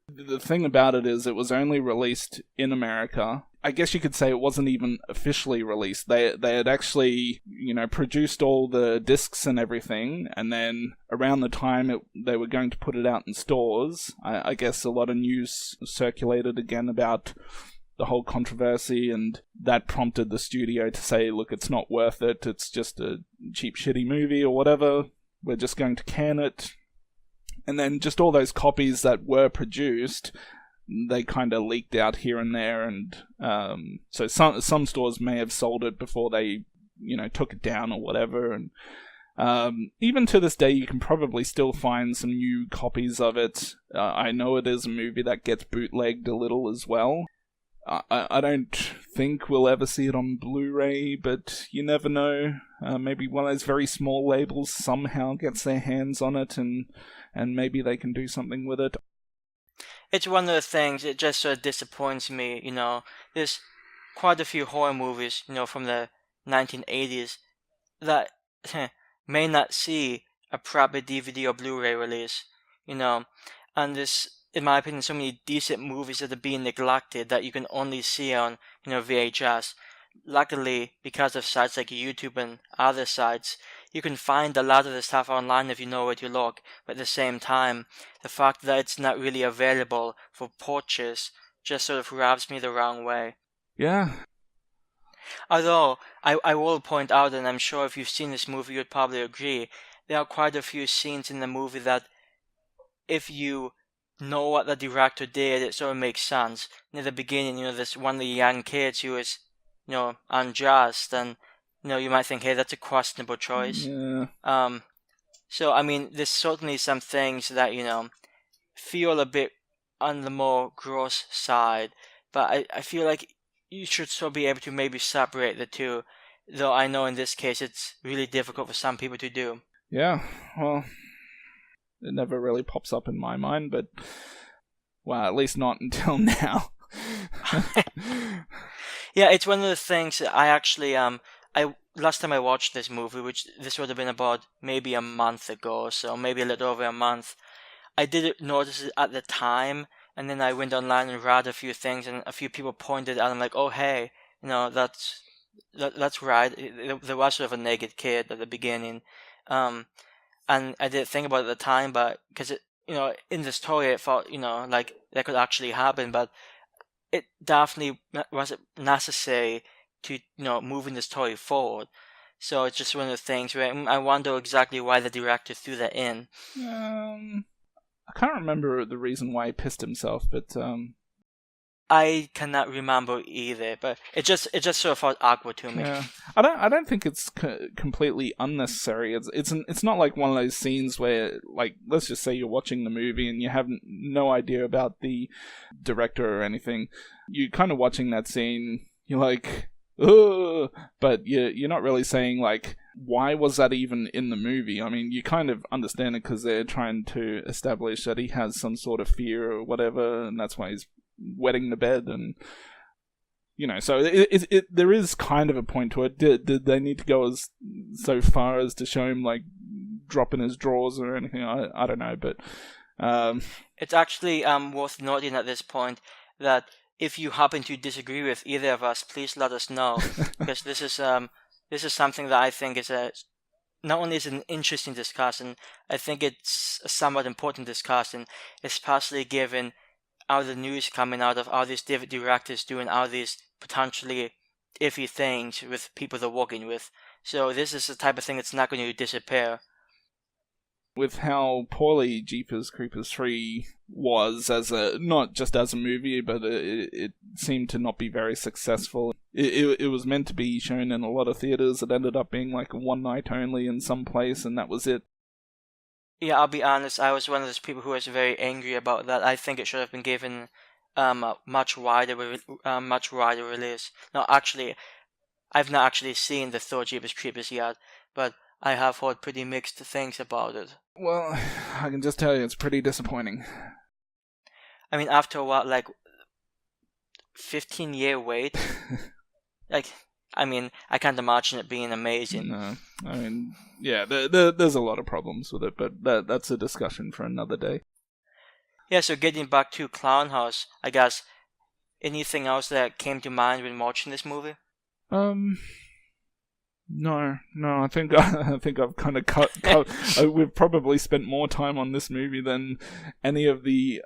The thing about it is it was only released in America. I guess you could say it wasn't even officially released. They had actually, produced all the discs and everything, and then around the time they were going to put it out in stores, I guess a lot of news circulated again about the whole controversy, and that prompted the studio to say, look, it's not worth it, it's just a cheap, shitty movie or whatever, we're just going to can it. And then just all those copies that were produced, they kind of leaked out here and there, and so some stores may have sold it before they, took it down or whatever, and even to this day you can probably still find some new copies of it. I know it is a movie that gets bootlegged a little as well. I don't think we'll ever see it on Blu-ray, but you never know. Maybe one of those very small labels somehow gets their hands on it, and maybe they can do something with it. it's one of the things, it just sort of disappoints me, There's quite a few horror movies, from the 1980s that may not see a proper DVD or Blu-ray release, and there's, in my opinion, so many decent movies that are being neglected that you can only see on, VHS. Luckily, because of sites like YouTube and other sites, you can find a lot of the stuff online if you know where to look. But at the same time, the fact that it's not really available for purchase just sort of rubs me the wrong way. Yeah. Although, I will point out, and I'm sure if you've seen this movie, you'd probably agree, there are quite a few scenes in the movie that, if you know what the director did, it sort of makes sense. In the beginning, this one of the young kids who is, unjust, and, you might think, hey, that's a questionable choice. Yeah. So, I mean, there's certainly some things that, feel a bit on the more gross side, but I feel like you should still be able to maybe separate the two, though I know in this case it's really difficult for some people to do. Yeah, well, it never really pops up in my mind, but, well, at least not until now. Yeah, it's one of the things that I actually, last time I watched this movie, which this would have been about maybe a month ago, so maybe a little over a month, I didn't notice it at the time, and then I went online and read a few things, and a few people pointed out, I'm like, oh hey, that's right, there was sort of a naked kid at the beginning, and I didn't think about it at the time, but, because it, in the story it felt, like that could actually happen, but it definitely wasn't necessary to, moving the story forward. So it's just one of the things where I wonder exactly why the director threw that in. I can't remember the reason why he pissed himself, but I cannot remember either, but it just sort of felt awkward to me. Yeah, I don't think it's completely unnecessary. It's not like one of those scenes where, like, let's just say you're watching the movie and you have no idea about the director or anything. You're kind of watching that scene, you're like, ugh, but you're not really saying, like, why was that even in the movie? I mean, you kind of understand it because they're trying to establish that he has some sort of fear or whatever, and that's why he's wetting the bed, and so there is kind of a point to it. Did they need to go so far as to show him, like, dropping his drawers or anything? I don't know, but it's actually worth noting at this point that if you happen to disagree with either of us, please let us know, because this is something that I think is not only is it an interesting discussion, I think it's a somewhat important discussion, especially given all the news coming out of all these different directors doing all these potentially iffy things with people they're working with. So this is the type of thing that's not going to disappear. With how poorly Jeepers Creepers 3 was, not just as a movie, but it seemed to not be very successful. It was meant to be shown in a lot of theaters. It ended up being like one night only in some place, and that was it. Yeah, I'll be honest, I was one of those people who was very angry about that. I think it should have been given a much wider release. No, actually, I've not actually seen the third Jeepers Creepers yet, but I have heard pretty mixed things about it. Well, I can just tell you it's pretty disappointing. I mean, after a while, like, 15-year wait, like, I mean, I can't imagine it being amazing. No, I mean, yeah, there's a lot of problems with it, but that's a discussion for another day. Yeah, so getting back to Clownhouse, I guess, anything else that came to mind when watching this movie? No, I think I've kind of cut. We've probably spent more time on this movie than any of the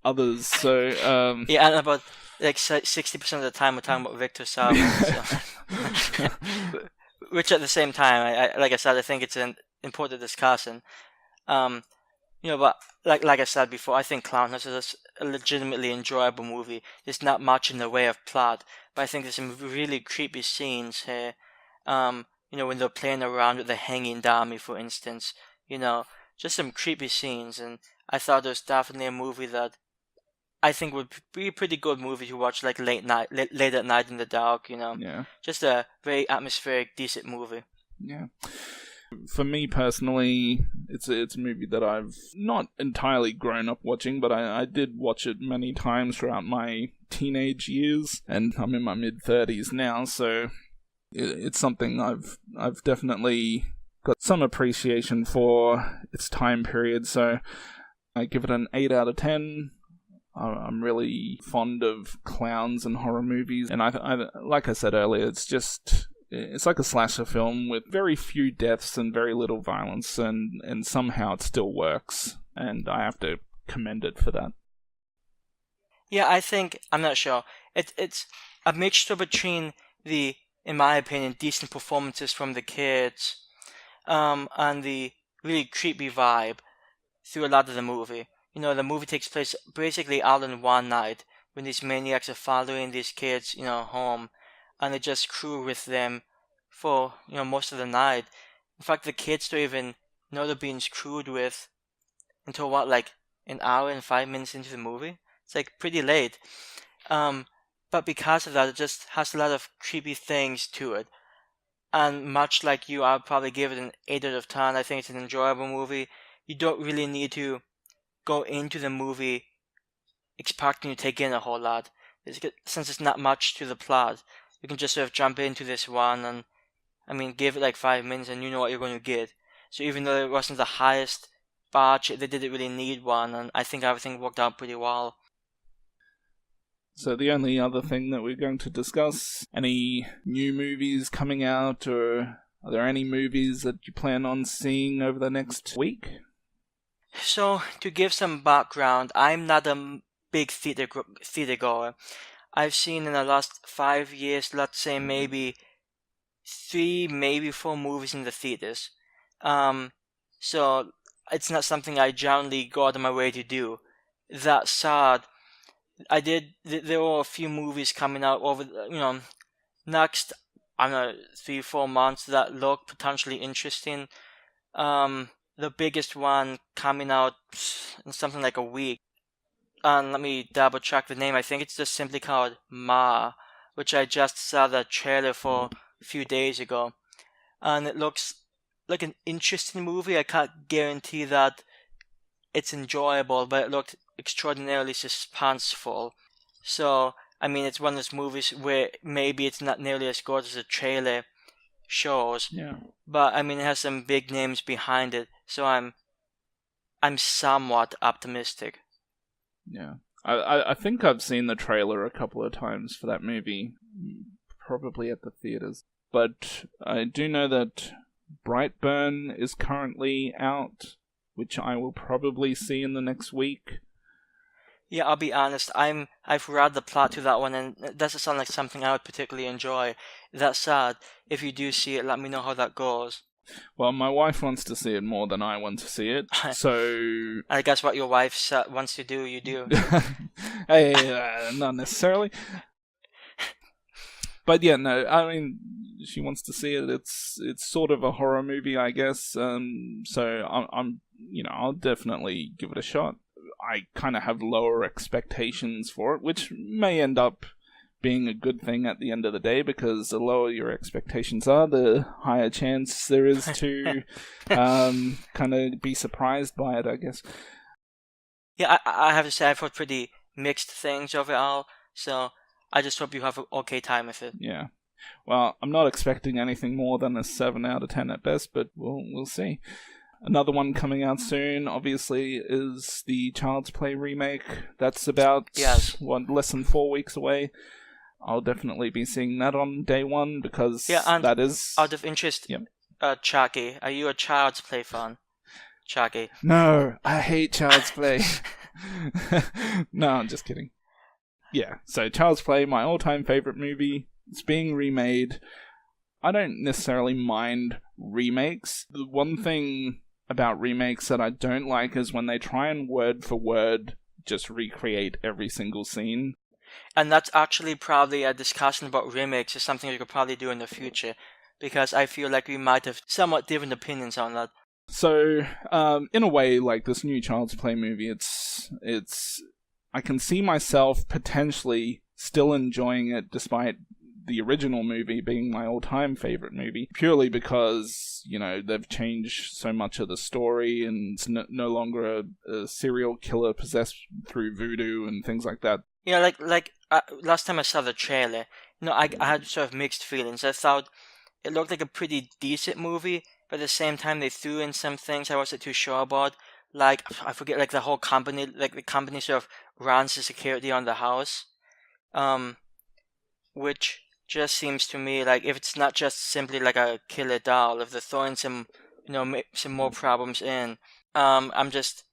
others. So yeah, and about like 60% of the time we're talking about Victor Salva. So. Which at the same time, I like I said, I think it's an important discussion. But like I said before, I think Clownhouse is a legitimately enjoyable movie. There's not much in the way of plot, but I think there's some really creepy scenes here. When they're playing around with the hanging dummy, for instance, just some creepy scenes, and I thought it was definitely a movie that I think would be a pretty good movie to watch, like late at night in the dark, Yeah. Just a very atmospheric, decent movie. Yeah. For me personally, It's a movie that I've not entirely grown up watching, but I did watch it many times throughout my teenage years, and I'm in my mid-30s now, so it's something I've definitely got some appreciation for its time period, so I give it an 8 out of 10. I'm really fond of clowns and horror movies, and I like I said earlier, it's like a slasher film with very few deaths and very little violence, and somehow it still works, and I have to commend it for that. Yeah, I think, I'm not sure, it's a mixture between the, in my opinion, decent performances from the kids, and the really creepy vibe through a lot of the movie. You know, the movie takes place basically all in one night when these maniacs are following these kids, home, and they just crew with them for, most of the night. In fact, the kids don't even know they're being screwed with until like an hour and 5 minutes into the movie. It's like pretty late. But because of that, it just has a lot of creepy things to it. And much like you, I'll probably give it an 8 out of 10. I think it's an enjoyable movie. You don't really need to go into the movie expecting to take in a whole lot. Since it's not much to the plot, you can just sort of jump into this one and, give it like 5 minutes and you know what you're going to get. So even though it wasn't the highest budget, they didn't really need one, and I think everything worked out pretty well. So the only other thing that we're going to discuss, any new movies coming out, or are there any movies that you plan on seeing over the next week? So, to give some background, I'm not a big theater goer. I've seen in the last 5 years, let's say maybe 3, maybe 4 movies in the theaters. So, it's not something I generally go out of my way to do. That said, there were a few movies coming out over, next, 3-4 months that look potentially interesting. The biggest one coming out in something like a week. And let me double check the name. I think it's just simply called Ma, which I just saw the trailer for a few days ago. And it looks like an interesting movie. I can't guarantee that it's enjoyable, but it looked extraordinarily suspenseful. So, it's one of those movies where maybe it's not nearly as good as the trailer shows. Yeah. But, it has some big names behind it. So I'm somewhat optimistic. Yeah. I think I've seen the trailer a couple of times for that movie, probably at the theaters. But I do know that Brightburn is currently out, which I will probably see in the next week. Yeah, I'll be honest, I've read the plot to that one, and it doesn't sound like something I would particularly enjoy. That said, if you do see it, let me know how that goes. Well, my wife wants to see it more than I want to see it, so... I guess what your wife wants to do, you do. Hey, not necessarily. But yeah, no, she wants to see it. It's sort of a horror movie, I guess. So I'll definitely give it a shot. I kind of have lower expectations for it, which may end up being a good thing at the end of the day, because the lower your expectations are, the higher chance there is to kind of be surprised by it, I guess. Yeah, I have to say I've heard pretty mixed things overall, so I just hope you have an okay time with it. Yeah. Well, I'm not expecting anything more than a 7 out of 10 at best, but we'll see. Another one coming out soon, obviously, is the Child's Play remake. That's about, less than 4 weeks away. I'll definitely be seeing that on day one, because that is... Out of interest, Chucky, are you a Child's Play fan? Chucky. No, I hate Child's Play. No, I'm just kidding. Yeah, so Child's Play, my all-time favorite movie. It's being remade. I don't necessarily mind remakes. The one thing about remakes that I don't like is when they try and word for word just recreate every single scene. And that's actually probably a discussion about remakes is something we could probably do in the future, because I feel like we might have somewhat different opinions on that. So, in a way, like this new Child's Play movie, it's I can see myself potentially still enjoying it despite the original movie being my all-time favorite movie, purely because, they've changed so much of the story, and it's no longer a serial killer possessed through voodoo and things like that. Yeah, last time I saw the trailer, I had sort of mixed feelings. I thought it looked like a pretty decent movie, but at the same time they threw in some things I wasn't too sure about. Like, I forget, like the whole company, like the company sort of runs the security on the house, which just seems to me like if it's not just simply like a killer doll, if they're throwing some, some more problems in, I'm just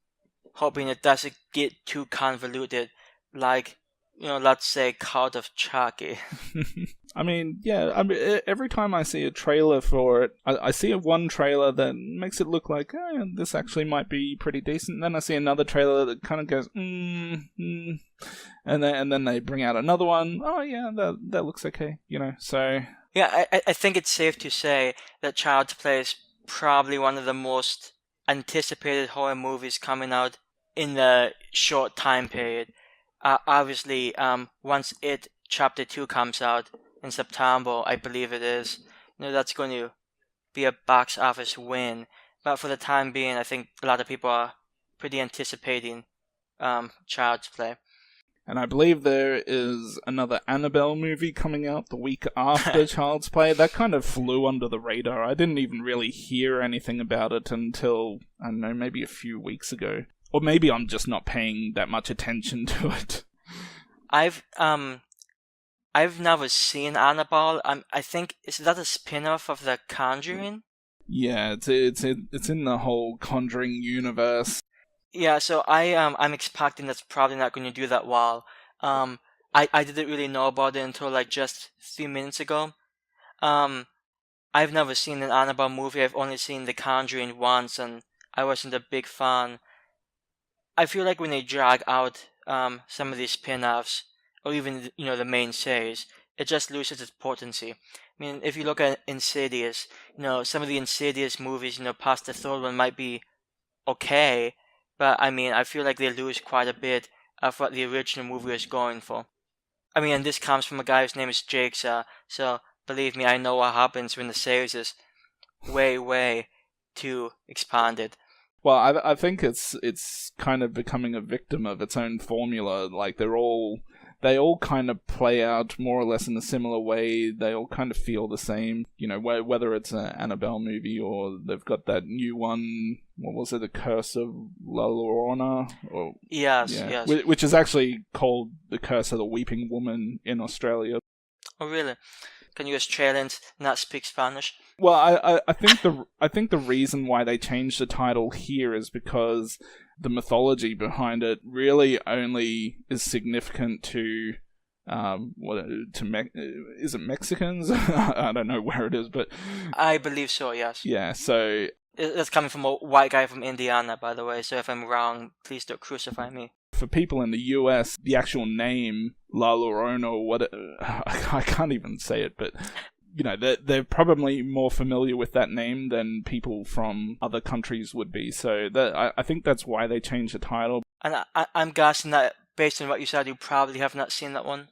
hoping it doesn't get too convoluted, like, let's say Cult of Chucky. Every time I see a trailer for it, I see one trailer that makes it look like, this actually might be pretty decent. And then I see another trailer that kind of goes, and then they bring out another one. Oh yeah, that looks okay, So yeah, I think it's safe to say that Child's Play is probably one of the most anticipated horror movies coming out in the short time period. Obviously, once It Chapter 2 comes out in September, I believe it is, that's going to be a box office win. But for the time being, I think a lot of people are pretty anticipating Child's Play. And I believe there is another Annabelle movie coming out the week after Child's Play. That kind of flew under the radar. I didn't even really hear anything about it until, I don't know, maybe a few weeks ago. Or maybe I'm just not paying that much attention to it. I've never seen Annabelle. I think, is that a spin-off of The Conjuring? Yeah, it's in the whole Conjuring universe. Yeah, so I'm expecting that's probably not going to do that well. I didn't really know about it until like just a few minutes ago. I've never seen an Annabelle movie. I've only seen The Conjuring once, and I wasn't a big fan. I feel like when they drag out some of these spin-offs, or even the main series, it just loses its potency. I mean, if you look at Insidious, some of the Insidious movies, past the third one might be okay, but I mean, I feel like they lose quite a bit of what the original movie was going for. I mean, and this comes from a guy whose name is Jigsaw, so believe me, I know what happens when the series is way too expanded. Well, I think it's kind of becoming a victim of its own formula. Like they all kind of play out more or less in a similar way. They all kind of feel the same. Whether it's an Annabelle movie or they've got that new one. What was it? The Curse of La Llorona? Or yes. Which is actually called The Curse of the Weeping Woman in Australia. Oh, really? Can you Australians not speak Spanish? Well, I think the reason why they changed the title here is because the mythology behind it really only is significant to is it Mexicans? I don't know where it is, but I believe so. Yes. Yeah. So it's coming from a white guy from Indiana, by the way. So if I'm wrong, please don't crucify me. For people in the US, the actual name La Llorona, or what I can't even say it, but they're probably more familiar with that name than people from other countries would be. So I think that's why they changed the title. And I'm guessing that based on what you said, you probably have not seen that one.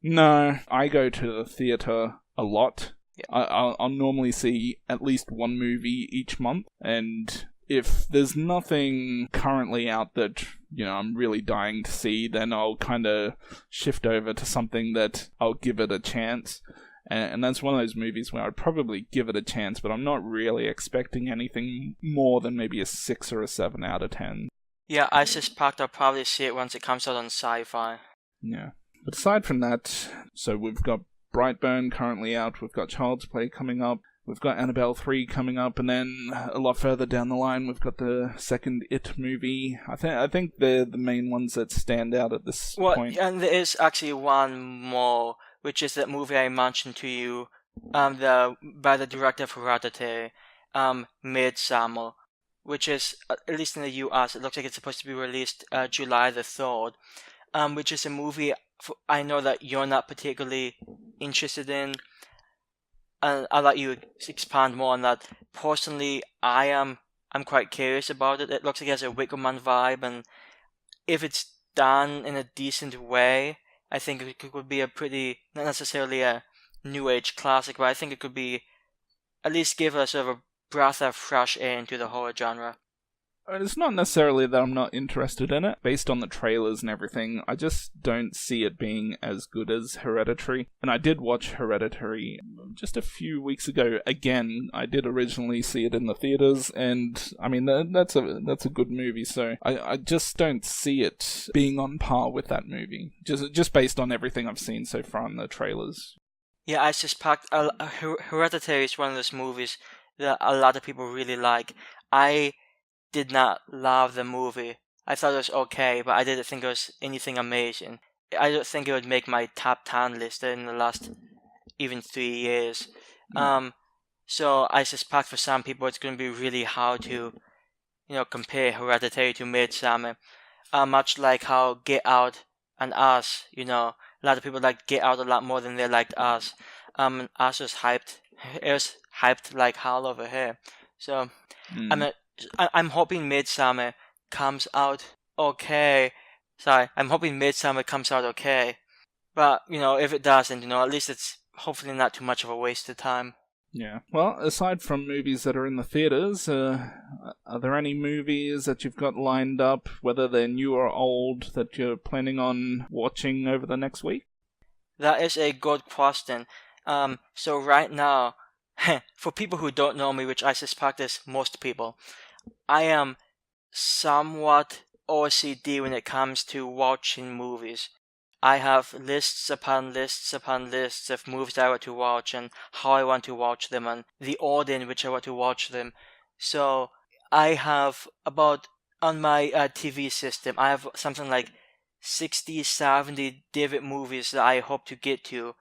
No, I go to the theater a lot. Yeah. I'll normally see at least one movie each month, and if there's nothing currently out that I'm really dying to see, then I'll kind of shift over to something that I'll give it a chance. And that's one of those movies where I'd probably give it a chance, but I'm not really expecting anything more than maybe a 6 or a 7 out of 10. Yeah, I suspect I'll probably see it once it comes out on Sci-Fi. Yeah. But aside from that, so we've got Brightburn currently out, we've got Child's Play coming up, we've got Annabelle 3 coming up, and then a lot further down the line, we've got the second It movie. I think they're the main ones that stand out at this point. And there is actually one more, which is that movie I mentioned to you, by the director of Hereditary, Midsommar, which is, at least in the US, it looks like it's supposed to be released July the 3rd, which is a movie I know that you're not particularly interested in. And I'll let you expand more on that. Personally, I'm quite curious about it. It looks like it has a Wicker Man vibe, and if it's done in a decent way, I think it could be a pretty, not necessarily a new age classic, but I think it could be at least give us sort of a breath of fresh air into the horror genre. And it's not necessarily that I'm not interested in it. Based on the trailers and everything, I just don't see it being as good as Hereditary. And I did watch Hereditary just a few weeks ago. Again, I did originally see it in the theaters, and I mean that's a good movie. So I just don't see it being on par with that movie. Just based on everything I've seen so far in the trailers. Yeah, I suspect Hereditary is one of those movies that a lot of people really like. I did not love the movie. I thought it was okay, but I didn't think it was anything amazing. I don't think it would make my top 10 list in the last even 3 years. So I suspect for some people it's going to be really hard to, compare Hereditary to Midsummer. Much like how Get Out and Us, a lot of people like Get Out a lot more than they liked Us. Us was hyped. It was hyped like hell over here. So, I'm hoping Midsummer comes out okay. I'm hoping Midsummer comes out okay. But, if it doesn't, at least it's hopefully not too much of a waste of time. Yeah. Well, aside from movies that are in the theaters, are there any movies that you've got lined up, whether they're new or old, that you're planning on watching over the next week? That is a good question. So right now, for people who don't know me, which I suspect is most people, I am somewhat OCD when it comes to watching movies. I have lists upon lists upon lists of movies I want to watch and how I want to watch them and the order in which I want to watch them. So I have on my TV system, I have something like 60, 70 different movies that I hope to get to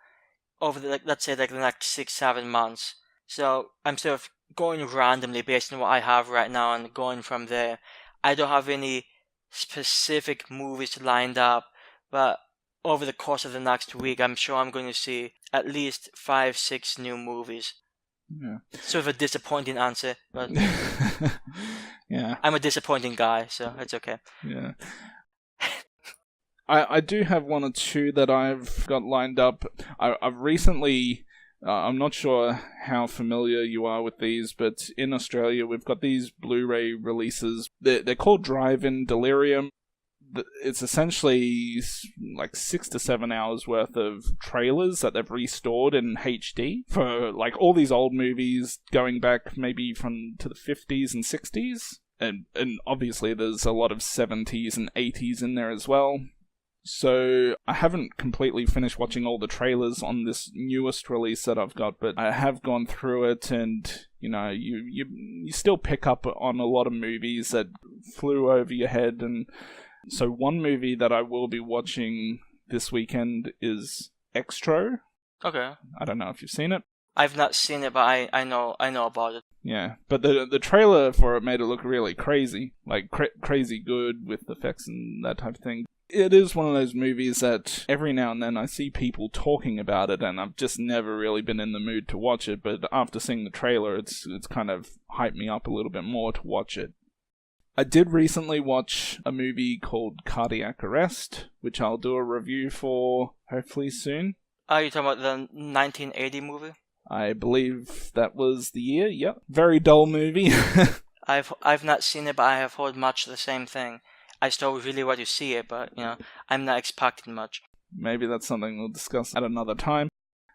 over the next 6-7 months. So I'm sort of going randomly based on what I have right now and going from there. I don't have any specific movies lined up, but over the course of the next week, I'm sure I'm going to see at least 5-6 new movies. Yeah. Sort of a disappointing answer, but yeah, I'm a disappointing guy, so it's okay. Yeah. I do have one or two that I've got lined up. I've recently, I'm not sure how familiar you are with these, but in Australia we've got these Blu-ray releases. They're called Drive-In Delirium. It's essentially like 6 to 7 hours worth of trailers that they've restored in HD for like all these old movies going back maybe to the 50s and 60s. And obviously there's a lot of 70s and 80s in there as well. So I haven't completely finished watching all the trailers on this newest release that I've got, but I have gone through it, and you still pick up on a lot of movies that flew over your head. And so one movie that I will be watching this weekend is Extro. Okay. I don't know if you've seen it. I've not seen it, but I know about it. Yeah, but the trailer for it made it look really crazy, like crazy good with effects and that type of thing. It is one of those movies that every now and then I see people talking about it, and I've just never really been in the mood to watch it, but after seeing the trailer, it's kind of hyped me up a little bit more to watch it. I did recently watch a movie called Cardiac Arrest, which I'll do a review for hopefully soon. Are you talking about the 1980 movie? I believe that was the year, yep. Very dull movie. I've not seen it, but I have heard much the same thing. I still really want to see it, but, I'm not expecting much. Maybe that's something we'll discuss at another time.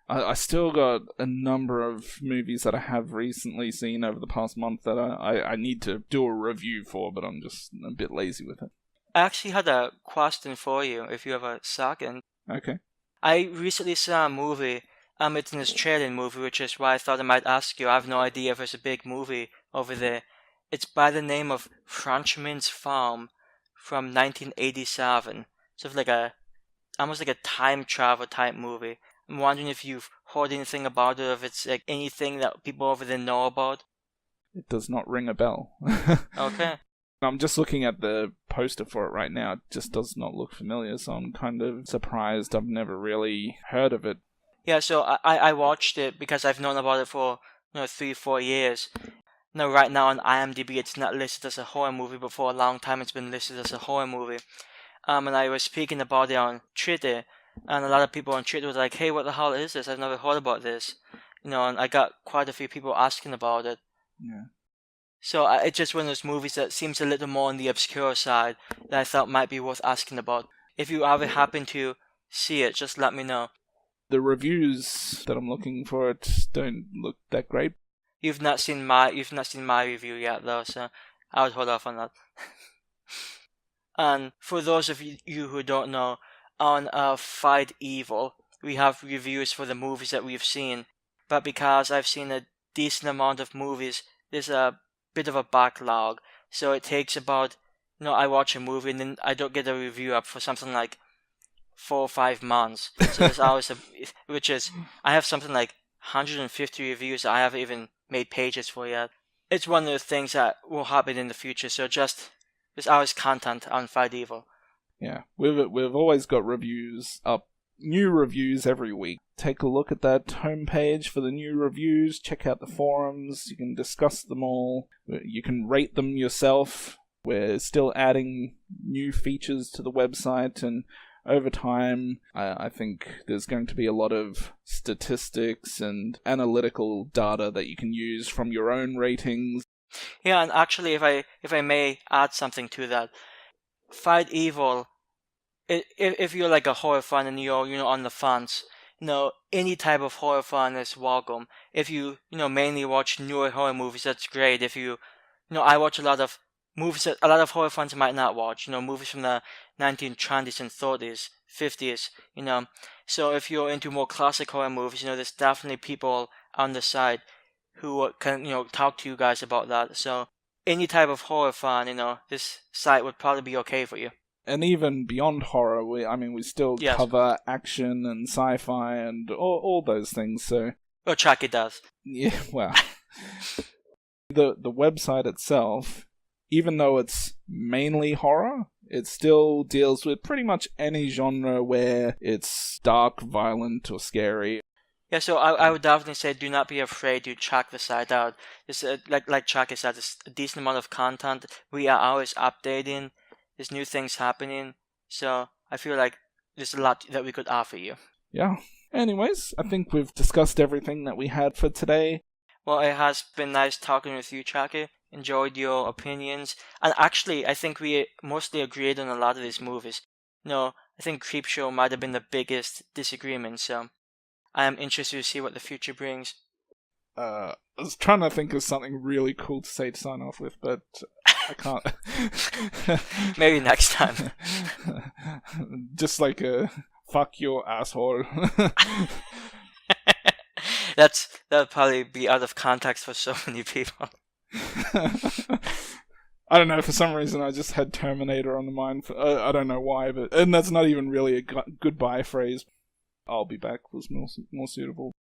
I still got a number of movies that I have recently seen over the past month that I need to do a review for, but I'm just a bit lazy with it. I actually had a question for you, if you have a second. Okay. I recently saw a movie. It's an Australian movie, which is why I thought I might ask you. I have no idea if it's a big movie over there. It's by the name of Frenchman's Farm from 1987. Sort of almost like a time travel type movie. I'm wondering if you've heard anything about it, or if it's like anything that people over there know about. It does not ring a bell. Okay. I'm just looking at the poster for it right now. It just does not look familiar, so I'm kind of surprised. I've never really heard of it. Yeah, so I watched it because I've known about it for 3-4 years. Right now on IMDb it's not listed as a horror movie, but for a long time it's been listed as a horror movie. And I was speaking about it on Twitter, and a lot of people on Twitter was like, "Hey, what the hell is this? I've never heard about this." And I got quite a few people asking about it. Yeah. So it's just one of those movies that seems a little more on the obscure side that I thought might be worth asking about. If you ever happen to see it, just let me know. The reviews that I'm looking for it don't look that great. You've not seen my review yet though, so I would hold off on that. And for those of you who don't know, on Fight Evil, we have reviews for the movies that we've seen. But because I've seen a decent amount of movies, there's a bit of a backlog. So it takes about, I watch a movie and then I don't get a review up for something like 4 or 5 months. So there's always I have something like 150 reviews that I haven't even made pages for yet. It's one of the things that will happen in the future. So there's always content on Fight Evil. Yeah, we've always got reviews up, new reviews every week. Take a look at that homepage for the new reviews. Check out the forums. You can discuss them all. You can rate them yourself. We're still adding new features to the website, and over time, I think there's going to be a lot of statistics and analytical data that you can use from your own ratings. Yeah, and actually, if I may add something to that, Fight Evil, if you're like a horror fan and you're on the fence, any type of horror fan is welcome. If you mainly watch newer horror movies, that's great. If I watch a lot of movies that a lot of horror fans might not watch, movies from the 1920s and 30s, 50s, So if you're into more classic horror movies, there's definitely people on the side who can, talk to you guys about that. So any type of horror fan, this site would probably be okay for you. And even beyond horror, we still cover action and sci-fi and all those things, so... Or Chucky does. Yeah, well... The website itself, even though it's mainly horror, it still deals with pretty much any genre where it's dark, violent, or scary. Yeah, so I would definitely say do not be afraid to check the site out. It's like Chucky said, there's a decent amount of content. We are always updating. There's new things happening. So I feel like there's a lot that we could offer you. Yeah. Anyways, I think we've discussed everything that we had for today. Well, it has been nice talking with you, Chucky. Enjoyed your opinions. And actually, I think we mostly agreed on a lot of these movies. I think Creepshow might have been the biggest disagreement, so I am interested to see what the future brings. I was trying to think of something really cool to say to sign off with, but I can't. Maybe next time. Just like a fuck your asshole. That'll probably be out of context for so many people. I don't know, for some reason I just had Terminator on the mind. I don't know why, and that's not even really a goodbye phrase. I'll be back was more suitable.